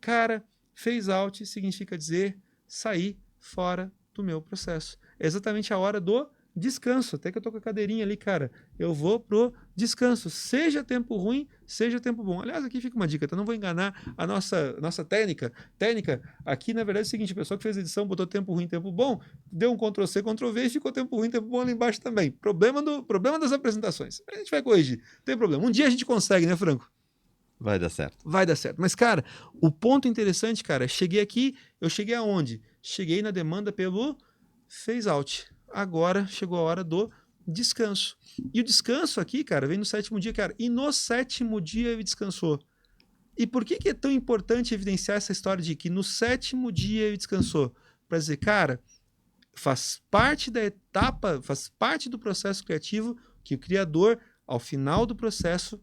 Cara, phase out significa dizer sair fora do meu processo. É exatamente a hora do descanso. Até que eu tô com a cadeirinha ali, cara. Eu vou pro descanso. Seja tempo ruim, seja tempo bom. Aliás, aqui fica uma dica, tá? Não vou enganar a nossa técnica. Técnica, aqui na verdade é o seguinte, a pessoa que fez a edição botou tempo ruim, tempo bom, deu um Ctrl+C, Ctrl+V e ficou tempo ruim, tempo bom ali embaixo também. Problema das apresentações. A gente vai corrigir. Não tem problema. Um dia a gente consegue, né, Franco? Vai dar certo. Vai dar certo. Mas, cara, o ponto interessante, cara, cheguei aqui, eu cheguei aonde? Cheguei na demanda pelo phase out. Agora chegou a hora do descanso. E o descanso aqui, cara, vem no 7º dia, cara. E no 7º dia ele descansou. E por que é tão importante evidenciar essa história de que no 7º dia ele descansou? Para dizer, cara, faz parte da etapa, faz parte do processo criativo que o criador, ao final do processo,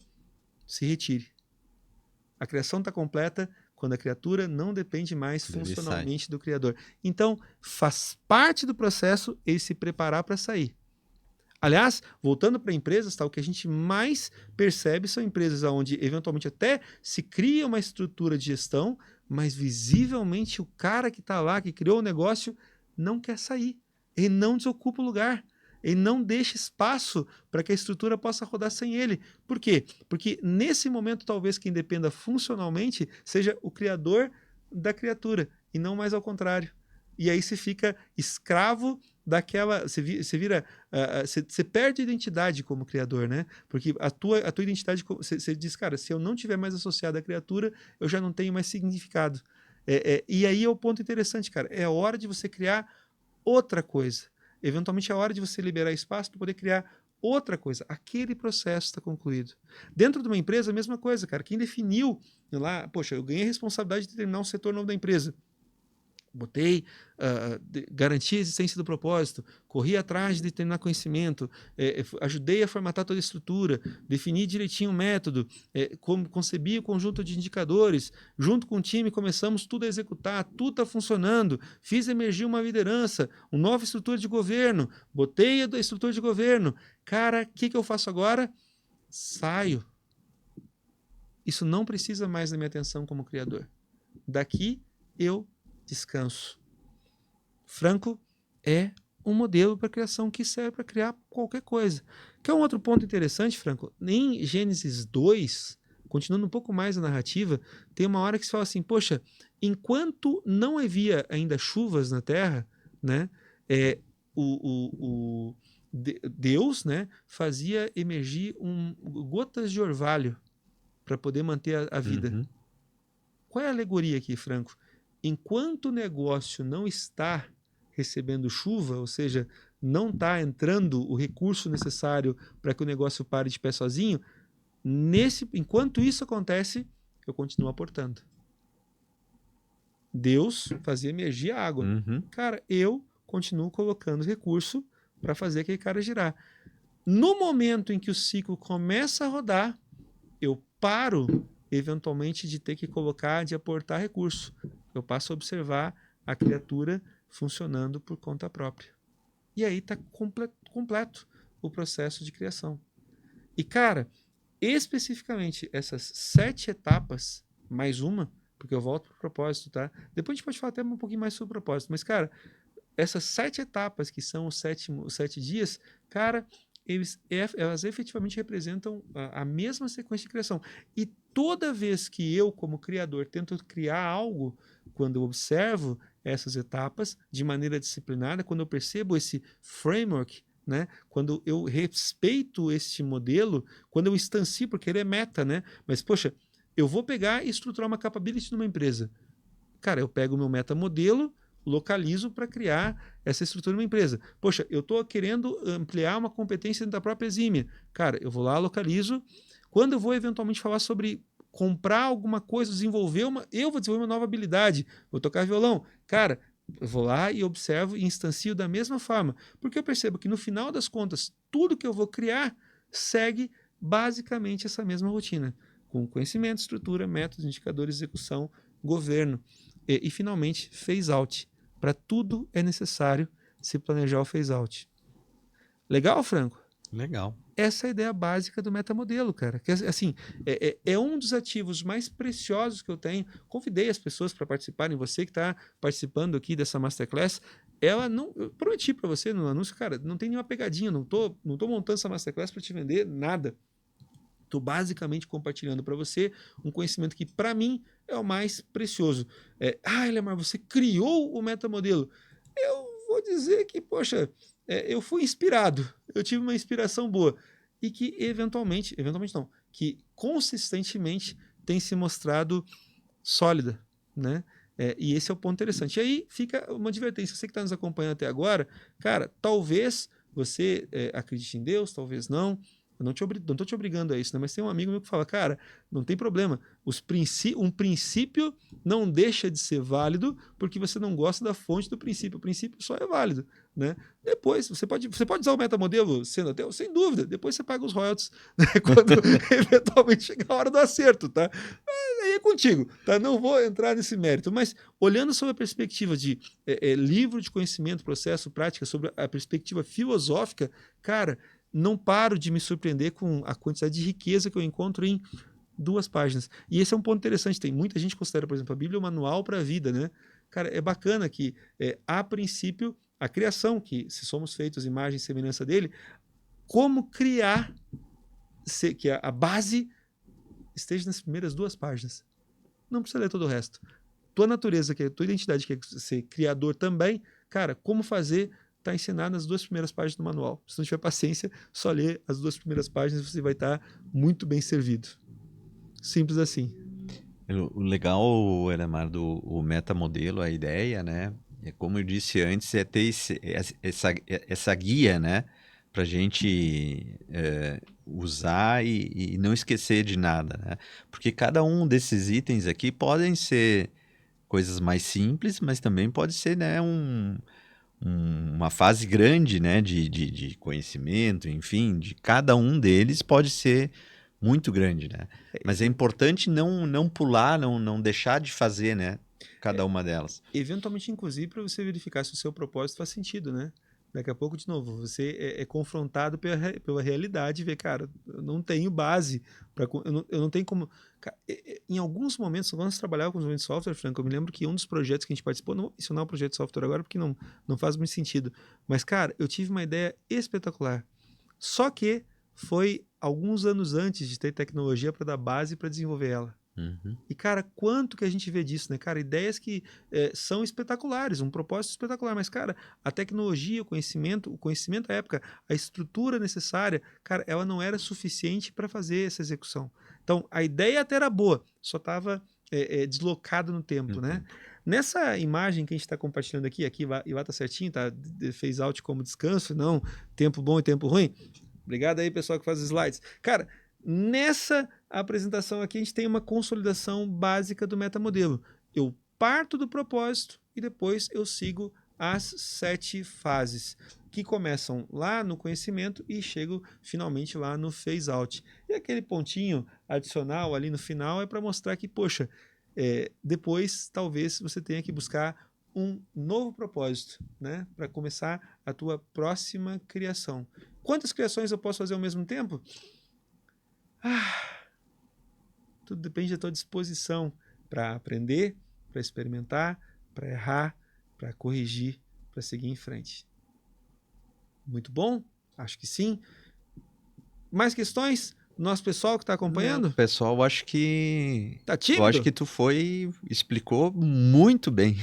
se retire. A criação está completa quando a criatura não depende mais funcionalmente do criador. Então, faz parte do processo ele se preparar para sair. Aliás, voltando para empresas, tá, o que a gente mais percebe são empresas onde, eventualmente, até se cria uma estrutura de gestão, mas visivelmente o cara que está lá, que criou o negócio, não quer sair. Ele não desocupa o lugar. Ele não deixa espaço para que a estrutura possa rodar sem ele. Por quê? Porque nesse momento, talvez quem dependa funcionalmente seja o criador da criatura, e não mais ao contrário. E aí você fica escravo daquela... Você vira... Você perde a identidade como criador, né? Porque a tua identidade... Você diz, cara, se eu não tiver mais associado à criatura, eu já não tenho mais significado. E aí é o ponto interessante, cara. É a hora de você criar outra coisa. Eventualmente é a hora de você liberar espaço para poder criar outra coisa. Aquele processo está concluído. Dentro de uma empresa, a mesma coisa, cara. Quem definiu lá, poxa, eu ganhei a responsabilidade de determinar um setor novo da empresa. Botei, garanti a existência do propósito, corri atrás de determinar conhecimento, ajudei a formatar toda a estrutura, defini direitinho o método, concebi o conjunto de indicadores, junto com o time começamos tudo a executar, tudo está funcionando, fiz emergir uma liderança, uma nova estrutura de governo, botei a estrutura de governo. Cara, o que eu faço agora? Saio. Isso não precisa mais da minha atenção como criador. Daqui eu descanso. Franco é um modelo para criação que serve para criar qualquer coisa. Que é um outro ponto interessante, Franco. Em Gênesis 2, continuando um pouco mais a narrativa, tem uma hora que se fala assim, poxa, enquanto não havia ainda chuvas na terra, né, Deus, né, fazia emergir gotas de orvalho para poder manter a vida. Qual é a alegoria aqui, Franco? Enquanto o negócio não está recebendo chuva, ou seja, não está entrando o recurso necessário para que o negócio pare de pé sozinho, enquanto isso acontece, eu continuo aportando. Deus fazia emergir a água. Cara, eu continuo colocando recurso para fazer aquele cara girar. No momento em que o ciclo começa a rodar, eu paro eventualmente de ter que colocar, de aportar recurso. Eu passo a observar a criatura funcionando por conta própria. E aí está completo o processo de criação. E, cara, especificamente essas 7 etapas, mais uma, porque eu volto para o propósito, tá? Depois a gente pode falar até um pouquinho mais sobre o propósito. Mas, cara, essas 7 etapas, que são os 7 dias, cara, elas efetivamente representam a mesma sequência de criação. E toda vez que eu, como criador, tento criar algo, quando eu observo essas etapas de maneira disciplinada, quando eu percebo esse framework né? Quando eu respeito este modelo, quando eu instancio, porque ele é meta, né? Mas, poxa, eu vou pegar e estruturar uma capability numa empresa. Cara, eu pego o meu metamodelo, localizo para criar essa estrutura numa empresa. Poxa, eu estou querendo ampliar uma competência dentro da própria Exímia. Cara, eu vou lá, localizo. Quando eu vou eventualmente falar sobre comprar alguma coisa, eu vou desenvolver uma nova habilidade, vou tocar violão. Cara, eu vou lá e observo e instancio da mesma forma, porque eu percebo que no final das contas, tudo que eu vou criar segue basicamente essa mesma rotina, com conhecimento, estrutura, métodos, indicadores, execução, governo. E finalmente, phase out. Para tudo é necessário se planejar o phase out. Legal, Franco? Legal. Essa é a ideia básica do metamodelo, cara. Que, assim, é um dos ativos mais preciosos que eu tenho. Convidei as pessoas para participarem. Você que está participando aqui dessa Masterclass, ela não. Eu prometi para você no anúncio, cara, não tem nenhuma pegadinha. Não tô montando essa Masterclass para te vender nada. Estou basicamente compartilhando para você um conhecimento que, para mim, é o mais precioso. Elemar, você criou o metamodelo. Eu vou dizer que, poxa, eu fui inspirado. Eu tive uma inspiração boa. E que, eventualmente não, que consistentemente tem se mostrado sólida, né? E esse é o ponto interessante. E aí fica uma advertência. Você que está nos acompanhando até agora, cara, talvez você acredite em Deus, talvez não. Eu não estou te obrigando a isso, né? Mas tem um amigo meu que fala, cara, não tem problema. Um princípio não deixa de ser válido porque você não gosta da fonte do princípio. O princípio só é válido, né? Depois, você pode usar o metamodelo sendo ateu? Sem dúvida. Depois você paga os royalties, né? Quando eventualmente chegar a hora do acerto, tá? Aí é contigo, tá? Não vou entrar nesse mérito, mas olhando sobre a perspectiva de livro de conhecimento, processo, prática, sobre a perspectiva filosófica, cara, não paro de me surpreender com a quantidade de riqueza que eu encontro em 2 páginas. E esse é um ponto interessante. Tem muita gente que considera, por exemplo, a Bíblia um manual para a vida, né? Cara, é bacana que, a princípio, a criação, que se somos feitos imagem e semelhança dele, como criar, que a base esteja nas primeiras 2 páginas. Não precisa ler todo o resto. Tua natureza, que é tua identidade, que é ser criador também, cara, como fazer está ensinado nas 2 primeiras páginas do manual. Se não tiver paciência, só ler as 2 primeiras páginas e você vai estar muito bem servido. Simples assim. O legal, Elemar, o metamodelo, a ideia, né? Como eu disse antes, é ter essa guia, né? Para a gente usar e não esquecer de nada, né? Porque cada um desses itens aqui podem ser coisas mais simples, mas também pode ser, né, uma fase grande, né, de conhecimento, enfim, de cada um deles pode ser muito grande, né? Mas é importante não pular, não deixar de fazer, né, cada uma delas. Eventualmente, inclusive, para você verificar se o seu propósito faz sentido, né? Daqui a pouco, de novo, você é confrontado pela realidade e vê, cara, eu não tenho base, eu não tenho como... Em alguns momentos, quando nós trabalhávamos com desenvolvimento de software, Franco, eu me lembro que um dos projetos que a gente participou, não vou mencionar o projeto de software agora porque não faz muito sentido, mas, cara, eu tive uma ideia espetacular. Só que foi alguns anos antes de ter tecnologia para dar base para desenvolver ela. Uhum. E, cara, quanto que a gente vê disso, né? Cara, ideias que são espetaculares, um propósito espetacular, mas, cara, a tecnologia, o conhecimento à época, a estrutura necessária, cara, ela não era suficiente para fazer essa execução. Então, a ideia até era boa, só estava deslocada no tempo, né? Nessa imagem que a gente está compartilhando aqui e lá tá certinho, tá? Fez out como descanso, não tempo bom e tempo ruim. Obrigado aí, pessoal que faz slides. Cara, nessa apresentação aqui, a gente tem uma consolidação básica do metamodelo. Eu parto do propósito e depois eu sigo as 7 fases, que começam lá no conhecimento e chegam finalmente lá no phase out. E aquele pontinho adicional ali no final é para mostrar que, poxa, depois talvez você tenha que buscar um novo propósito, né, para começar a tua próxima criação. Quantas criações eu posso fazer ao mesmo tempo? Tudo depende da tua disposição para aprender, para experimentar, para errar, para corrigir, para seguir em frente. Muito bom? Acho que sim. Mais questões? Nosso pessoal que tá Não, acompanhando? pessoal, Tá eu acho tímido? que tu explicou muito bem.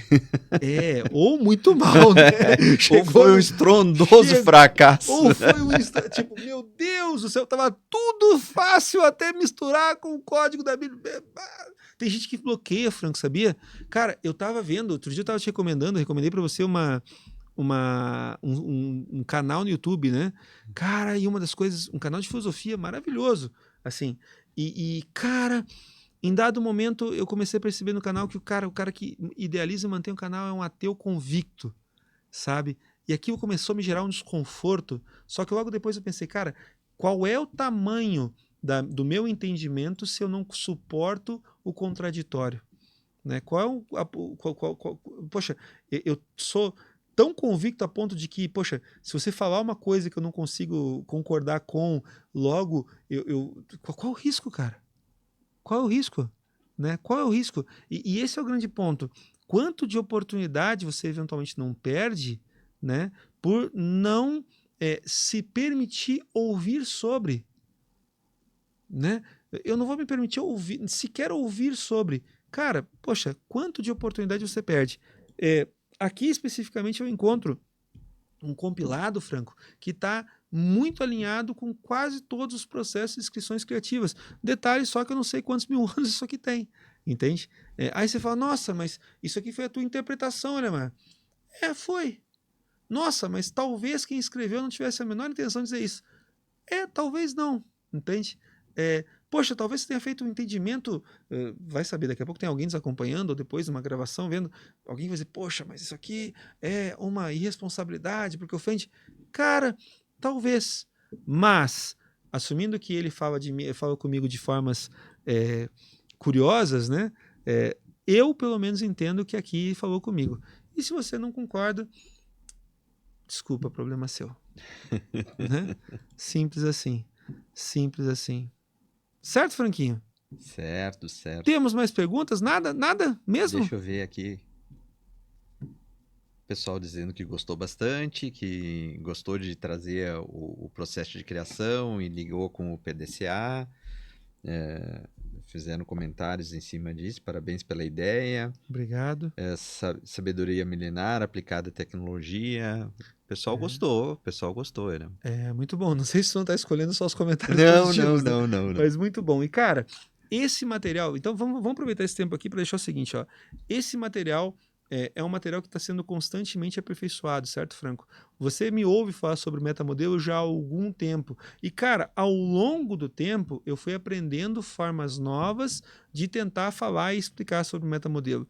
Ou muito mal, né? Ou Chegou foi um no. estrondoso Chegou. fracasso. Ou foi um tipo, meu Deus do céu, tava tudo fácil até misturar com o código da Bíblia. Tem gente que bloqueia, Franco, sabia? Cara, eu tava vendo, outro dia eu tava te recomendando, recomendei pra você um canal no YouTube, né? Cara, e uma das coisas, um canal de filosofia maravilhoso, assim. Cara, em dado momento eu comecei a perceber no canal que o cara que idealiza e mantém o canal é um ateu convicto, sabe? E aquilo começou a me gerar um desconforto. Só que logo depois eu pensei, cara, qual é o tamanho do meu entendimento se eu não suporto o contraditório? Né? Qual é poxa, eu sou tão convicto a ponto de que, poxa, se você falar uma coisa que eu não consigo concordar com, logo, qual é o risco, cara? Qual é o risco? Né? Qual é o risco? E esse é o grande ponto. Quanto de oportunidade você eventualmente não perde, né, por não se permitir ouvir sobre, né? Eu não vou me permitir ouvir, sequer ouvir sobre. Cara, poxa, quanto de oportunidade você perde? Aqui especificamente eu encontro um compilado, Franco, que está muito alinhado com quase todos os processos de inscrições criativas. Detalhe só que eu não sei quantos mil anos isso aqui tem, entende? Aí você fala, nossa, mas isso aqui foi a tua interpretação, Alemar. Foi. Nossa, mas talvez quem escreveu não tivesse a menor intenção de dizer isso. Talvez não, entende? Poxa, talvez você tenha feito um entendimento, vai saber, daqui a pouco tem alguém nos acompanhando, ou depois de uma gravação, vendo, alguém vai dizer, poxa, mas isso aqui é uma irresponsabilidade, porque ofende. Cara, talvez, mas, assumindo que ele fala comigo de formas curiosas, né? Eu, pelo menos, entendo que aqui falou comigo. E se você não concorda, desculpa, problema seu. Né? Simples assim. Simples assim. Certo, Franquinho? Certo, certo. Temos mais perguntas? Nada? Nada mesmo? Deixa eu ver aqui. Pessoal dizendo que gostou bastante, que gostou de trazer o processo de criação e ligou com o PDCA. Fizeram comentários em cima disso. Parabéns pela ideia. Obrigado. Sabedoria milenar aplicada à tecnologia. O pessoal gostou, né? Muito bom. Não sei se você não está escolhendo só os comentários Não, não, positivos, né? não, não, não. Mas muito bom. E, cara, esse material. Então, vamos aproveitar esse tempo aqui para deixar o seguinte: ó. Esse material é um material que está sendo constantemente aperfeiçoado, certo, Franco? Você me ouve falar sobre metamodelo já há algum tempo. E, cara, ao longo do tempo, eu fui aprendendo formas novas de tentar falar e explicar sobre metamodelo.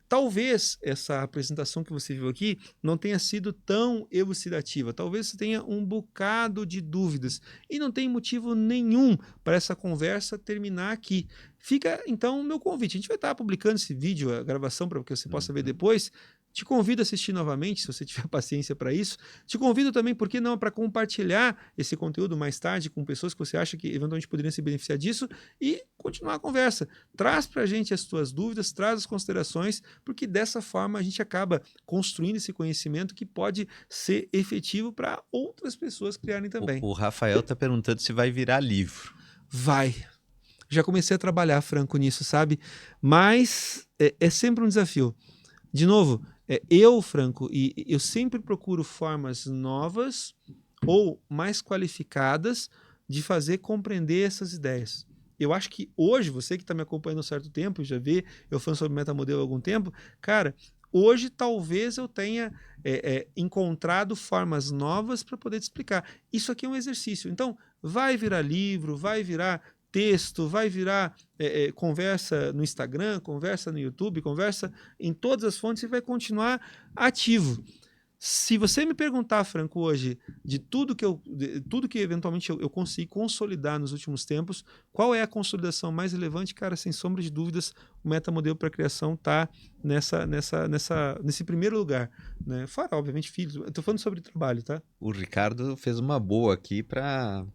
Talvez essa apresentação que você viu aqui não tenha sido tão elucidativa. Talvez você tenha um bocado de dúvidas. E não tem motivo nenhum para essa conversa terminar aqui. Fica, então, o meu convite. A gente vai estar publicando esse vídeo, a gravação, para que você possa ver depois. Te convido a assistir novamente, se você tiver paciência para isso. Te convido também, por que não, para compartilhar esse conteúdo mais tarde com pessoas que você acha que eventualmente poderiam se beneficiar disso e continuar a conversa. Traz para a gente as tuas dúvidas, traz as considerações, porque dessa forma a gente acaba construindo esse conhecimento que pode ser efetivo para outras pessoas criarem também. O Rafael está perguntando se vai virar livro. Vai. Já comecei a trabalhar, Franco, nisso, sabe? Mas é sempre um desafio. De novo, Franco, e eu sempre procuro formas novas ou mais qualificadas de fazer compreender essas ideias. Eu acho que hoje, você que está me acompanhando há um certo tempo, já vê eu falando sobre metamodelo há algum tempo, cara, hoje talvez eu tenha encontrado formas novas para poder te explicar. Isso aqui é um exercício. Então, vai virar livro, vai virar texto, vai virar conversa no Instagram, conversa no YouTube, conversa em todas as fontes e vai continuar ativo. Se você me perguntar, Franco, hoje, de tudo que eventualmente eu consegui consolidar nos últimos tempos, qual é a consolidação mais relevante? Cara, sem sombra de dúvidas, o metamodelo para criação está nesse primeiro lugar. Né? Fora, obviamente, filhos. Eu estou falando sobre trabalho, tá? O Ricardo fez uma boa aqui para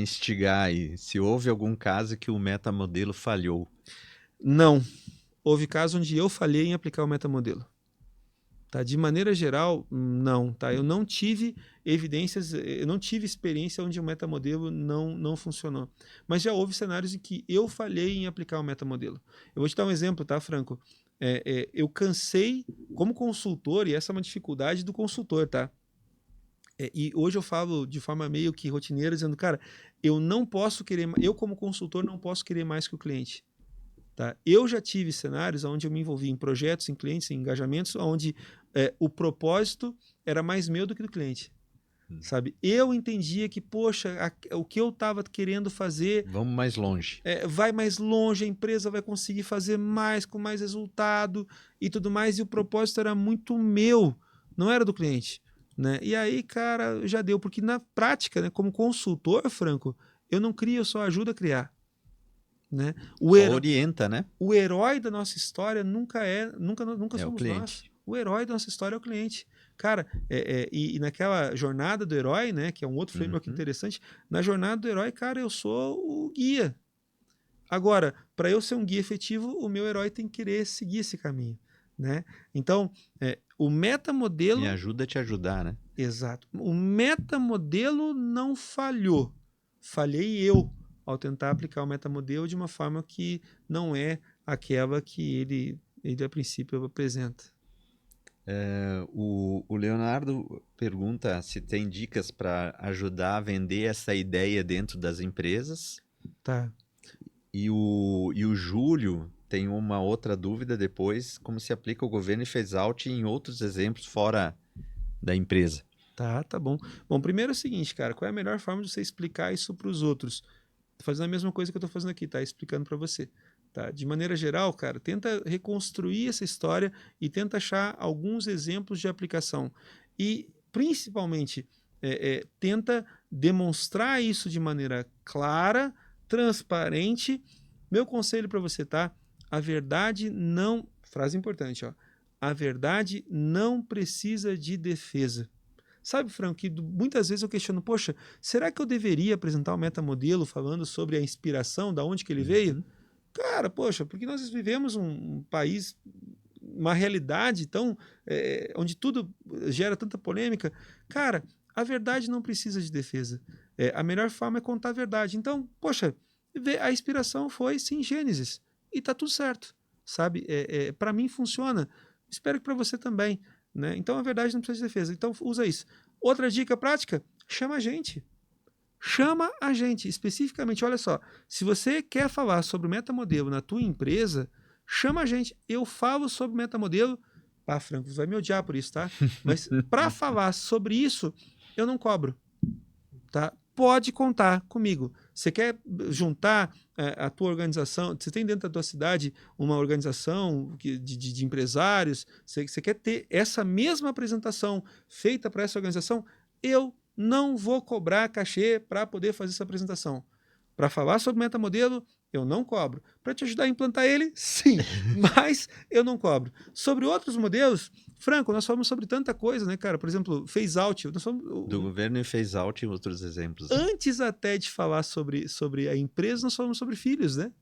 instigar aí. Se houve algum caso que o metamodelo falhou. Não. Houve caso onde eu falhei em aplicar o metamodelo. Tá? De maneira geral, não. Tá? Eu não tive evidências, eu não tive experiência onde o metamodelo não funcionou. Mas já houve cenários em que eu falhei em aplicar o metamodelo. Eu vou te dar um exemplo, tá, Franco? Eu cansei como consultor, e essa é uma dificuldade do consultor, tá? E hoje eu falo de forma meio que rotineira, dizendo, cara, eu não posso querer, eu como consultor não posso querer mais que o cliente. Tá? Eu já tive cenários onde eu me envolvi em projetos, em clientes, em engajamentos, onde o propósito era mais meu do que do cliente. Sabe? Eu entendia que, poxa, o que eu estava querendo fazer... Vamos mais longe. Vai mais longe, a empresa vai conseguir fazer mais, com mais resultado e tudo mais, e o propósito era muito meu, não era do cliente. Né? E aí, cara, já deu, porque na prática, né, como consultor, Franco, eu não crio, eu só ajudo a criar. Né? Só orienta, né? O herói da nossa história nunca É o somos cliente. nós. O herói da nossa história é o cliente. Cara, e naquela jornada do herói, né, que é um outro framework interessante, na jornada do herói, cara, eu sou o guia. Agora, para eu ser um guia efetivo, o meu herói tem que querer seguir esse caminho. Né? Então, o metamodelo... Me ajuda a te ajudar, né? Exato. O metamodelo não falhou. Falhei eu ao tentar aplicar o metamodelo de uma forma que não é aquela que ele a princípio apresenta. O Leonardo pergunta se tem dicas para ajudar a vender essa ideia dentro das empresas. Tá. E o Júlio tem uma outra dúvida depois, como se aplica o governo e phase out em outros exemplos fora da empresa. Tá bom. Bom, primeiro é o seguinte, cara, qual é a melhor forma de você explicar isso para os outros? Tô fazendo a mesma coisa que eu tô fazendo aqui, tá? Explicando para você. Tá? De maneira geral, cara, tenta reconstruir essa história e tenta achar alguns exemplos de aplicação. E, principalmente, tenta demonstrar isso de maneira clara, transparente. Meu conselho para você, tá? A verdade não... Frase importante, ó. A verdade não precisa de defesa. Sabe, Franco, que muitas vezes eu questiono, poxa, será que eu deveria apresentar um metamodelo falando sobre a inspiração, da onde que ele veio? Cara, poxa, porque nós vivemos um país, uma realidade tão, onde tudo gera tanta polêmica. Cara, a verdade não precisa de defesa. A melhor forma é contar a verdade. Então, poxa, a inspiração foi sim Gênesis. E tá tudo certo, sabe? Para mim funciona. Espero que para você também. Né? Então a verdade não precisa de defesa. Então usa isso. Outra dica prática: chama a gente. Chama a gente. Especificamente, olha só, se você quer falar sobre o metamodelo na tua empresa, chama a gente. Eu falo sobre metamodelo. Pá, Franco, você vai me odiar por isso, tá? Mas para falar sobre isso, eu não cobro. Tá? Pode contar comigo. Você quer juntar a tua organização? Você tem dentro da tua cidade uma organização de empresários? Você quer ter essa mesma apresentação feita para essa organização? Eu não vou cobrar cachê para poder fazer essa apresentação. Para falar sobre metamodelo, eu não cobro. Para te ajudar a implantar ele, sim, mas eu não cobro. Sobre outros modelos, Franco, nós falamos sobre tanta coisa, né, cara? Por exemplo, phase out. Do governo e phase out em outros exemplos. Né? Antes até de falar sobre a empresa, nós falamos sobre filhos, né?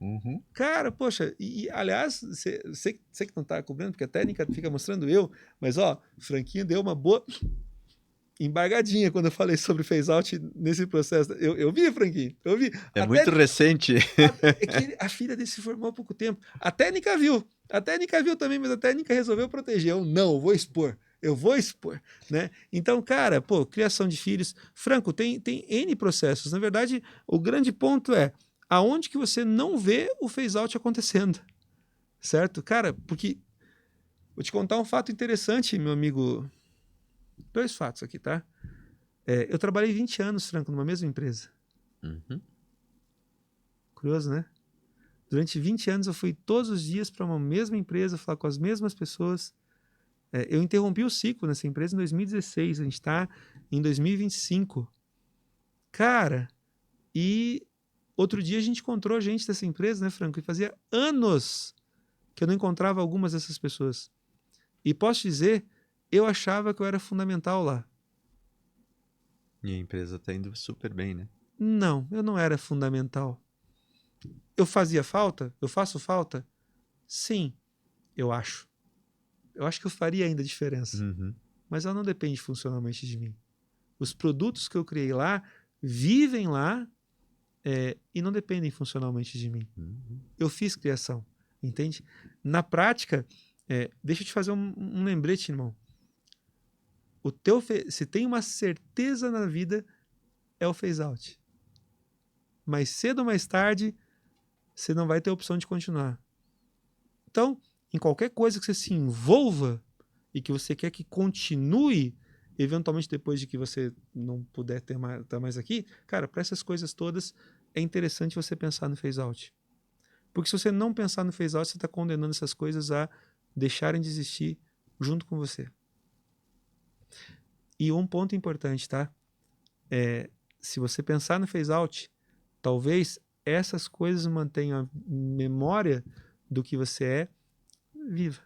Cara, poxa, aliás, você que não tá cobrando, porque a técnica fica mostrando eu, mas ó, Franquinho deu uma boa embargadinha quando eu falei sobre phase out nesse processo. Eu vi, Franquinho, eu vi. Muito recente. A filha dele se formou há pouco tempo. A técnica viu também, mas a técnica resolveu proteger. Eu vou expor. Eu vou expor, né? Então, cara, pô, criação de filhos. Franco, tem N processos. Na verdade, o grande ponto é aonde que você não vê o phase out acontecendo, certo? Cara, porque vou te contar um fato interessante, meu amigo. 2 fatos aqui, tá? Eu trabalhei 20 anos, Franco, numa mesma empresa. Curioso, né? Durante 20 anos eu fui todos os dias para uma mesma empresa, falar com as mesmas pessoas. Eu interrompi o ciclo nessa empresa em 2016, a gente está em 2025. Cara, e outro dia a gente encontrou gente dessa empresa, né, Franco? E fazia anos que eu não encontrava algumas dessas pessoas. E posso dizer, eu achava que eu era fundamental lá. E a empresa está indo super bem, né? Não, eu não era fundamental. Eu fazia falta? Eu faço falta? Sim, eu acho. eu acho que eu faria ainda diferença. Uhum. Mas ela não depende funcionalmente de mim. Os produtos que eu criei lá vivem lá e não dependem funcionalmente de mim. Uhum. Eu fiz criação, entende? Na prática, deixa eu te fazer um lembrete, irmão. Se tem uma certeza na vida, é o phase out. Mais cedo ou mais tarde, você não vai ter opção de continuar. Então, em qualquer coisa que você se envolva e que você quer que continue, eventualmente depois de que você não puder estar mais aqui, cara, para essas coisas todas, é interessante você pensar no phase out. Porque se você não pensar no phase out, você está condenando essas coisas a deixarem de existir junto com você. E um ponto importante, tá? Se você pensar no phase out, talvez essas coisas mantenham a memória do que você é viva.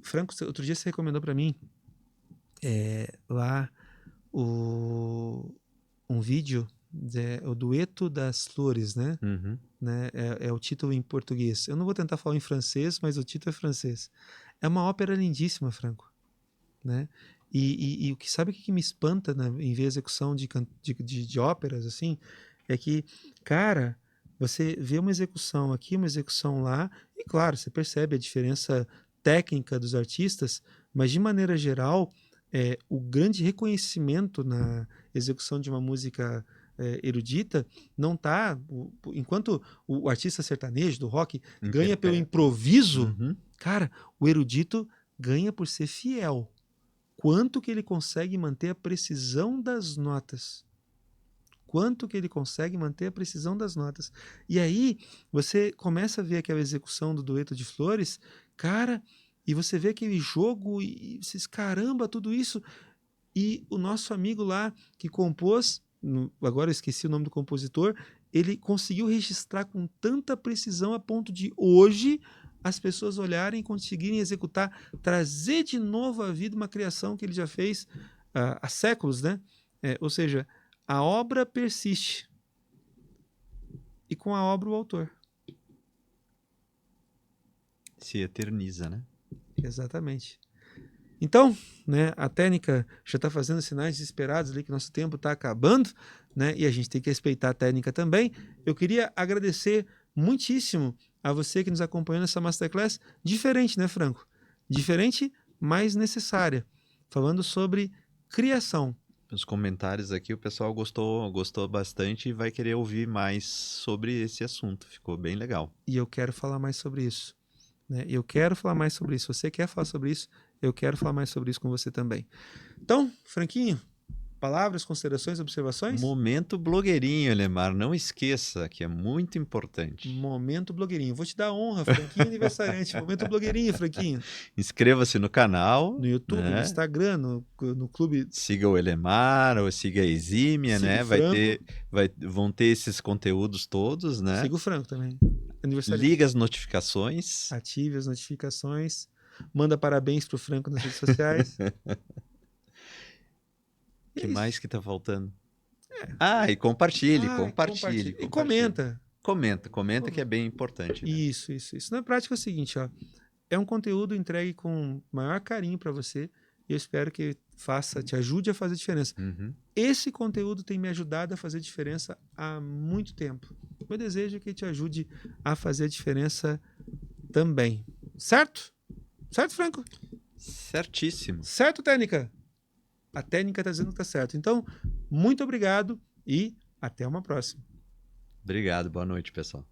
Franco, outro dia você recomendou para mim lá um vídeo, o Dueto das Flores, né? Uhum. É o título em português. Eu não vou tentar falar em francês, mas o título é francês. É uma ópera lindíssima, Franco, né? E o que sabe o que me espanta em ver a execução de óperas assim é que, cara, você vê uma execução aqui, uma execução lá, e claro, você percebe a diferença técnica dos artistas, mas de maneira geral, o grande reconhecimento na execução de uma música erudita não tá. Enquanto o artista sertanejo do rock ganha pelo improviso, Uhum. cara, o erudito ganha por ser fiel. Quanto que ele consegue manter a precisão das notas. Quanto que ele consegue manter a precisão das notas. E aí, você começa a ver aquela execução do Dueto de Flores, cara, e você vê aquele jogo e você diz, caramba, tudo isso. E o nosso amigo lá que compôs, agora eu esqueci o nome do compositor, ele conseguiu registrar com tanta precisão a ponto de hoje as pessoas olharem e conseguirem executar, trazer de novo à vida uma criação que ele já fez há séculos, né? Ou seja, a obra persiste. E com a obra o autor. Se eterniza, né? Exatamente. Então, né, a técnica já está fazendo sinais desesperados ali que nosso tempo está acabando, né, e a gente tem que respeitar a técnica também. Eu queria agradecer muitíssimo a você que nos acompanhou nessa Masterclass, diferente, né, Franco? Diferente, mas necessária, falando sobre criação. Os comentários aqui, o pessoal gostou bastante e vai querer ouvir mais sobre esse assunto. Ficou bem legal. E eu quero falar mais sobre isso. Eu quero falar mais sobre isso. Você quer falar sobre isso? Eu quero falar mais sobre isso com você também. Então, Franquinho, palavras, considerações, observações? Momento blogueirinho, Elemar. Não esqueça que é muito importante. Momento blogueirinho. Vou te dar honra, Franquinho aniversariante. Momento blogueirinho, Franquinho. Inscreva-se no canal. No YouTube, né? no Instagram, no clube. Siga o Elemar ou siga a Exímia, Siga né? o Franco. Vão ter esses conteúdos todos, né? Siga o Franco também. Liga as notificações. Ative as notificações. Manda parabéns pro Franco nas redes sociais. O que mais que tá faltando? E compartilhe. E comenta. Comenta que é bem importante. Né? Isso. Na prática é o seguinte, ó. É um conteúdo entregue com maior carinho para você e eu espero que te ajude a fazer diferença. Uhum. Esse conteúdo tem me ajudado a fazer diferença há muito tempo. Meu desejo é que te ajude a fazer a diferença também. Certo? Certo, Franco? Certíssimo. Certo, técnica? A técnica está dizendo que está certo. Então, muito obrigado e até uma próxima. Obrigado. Boa noite, pessoal.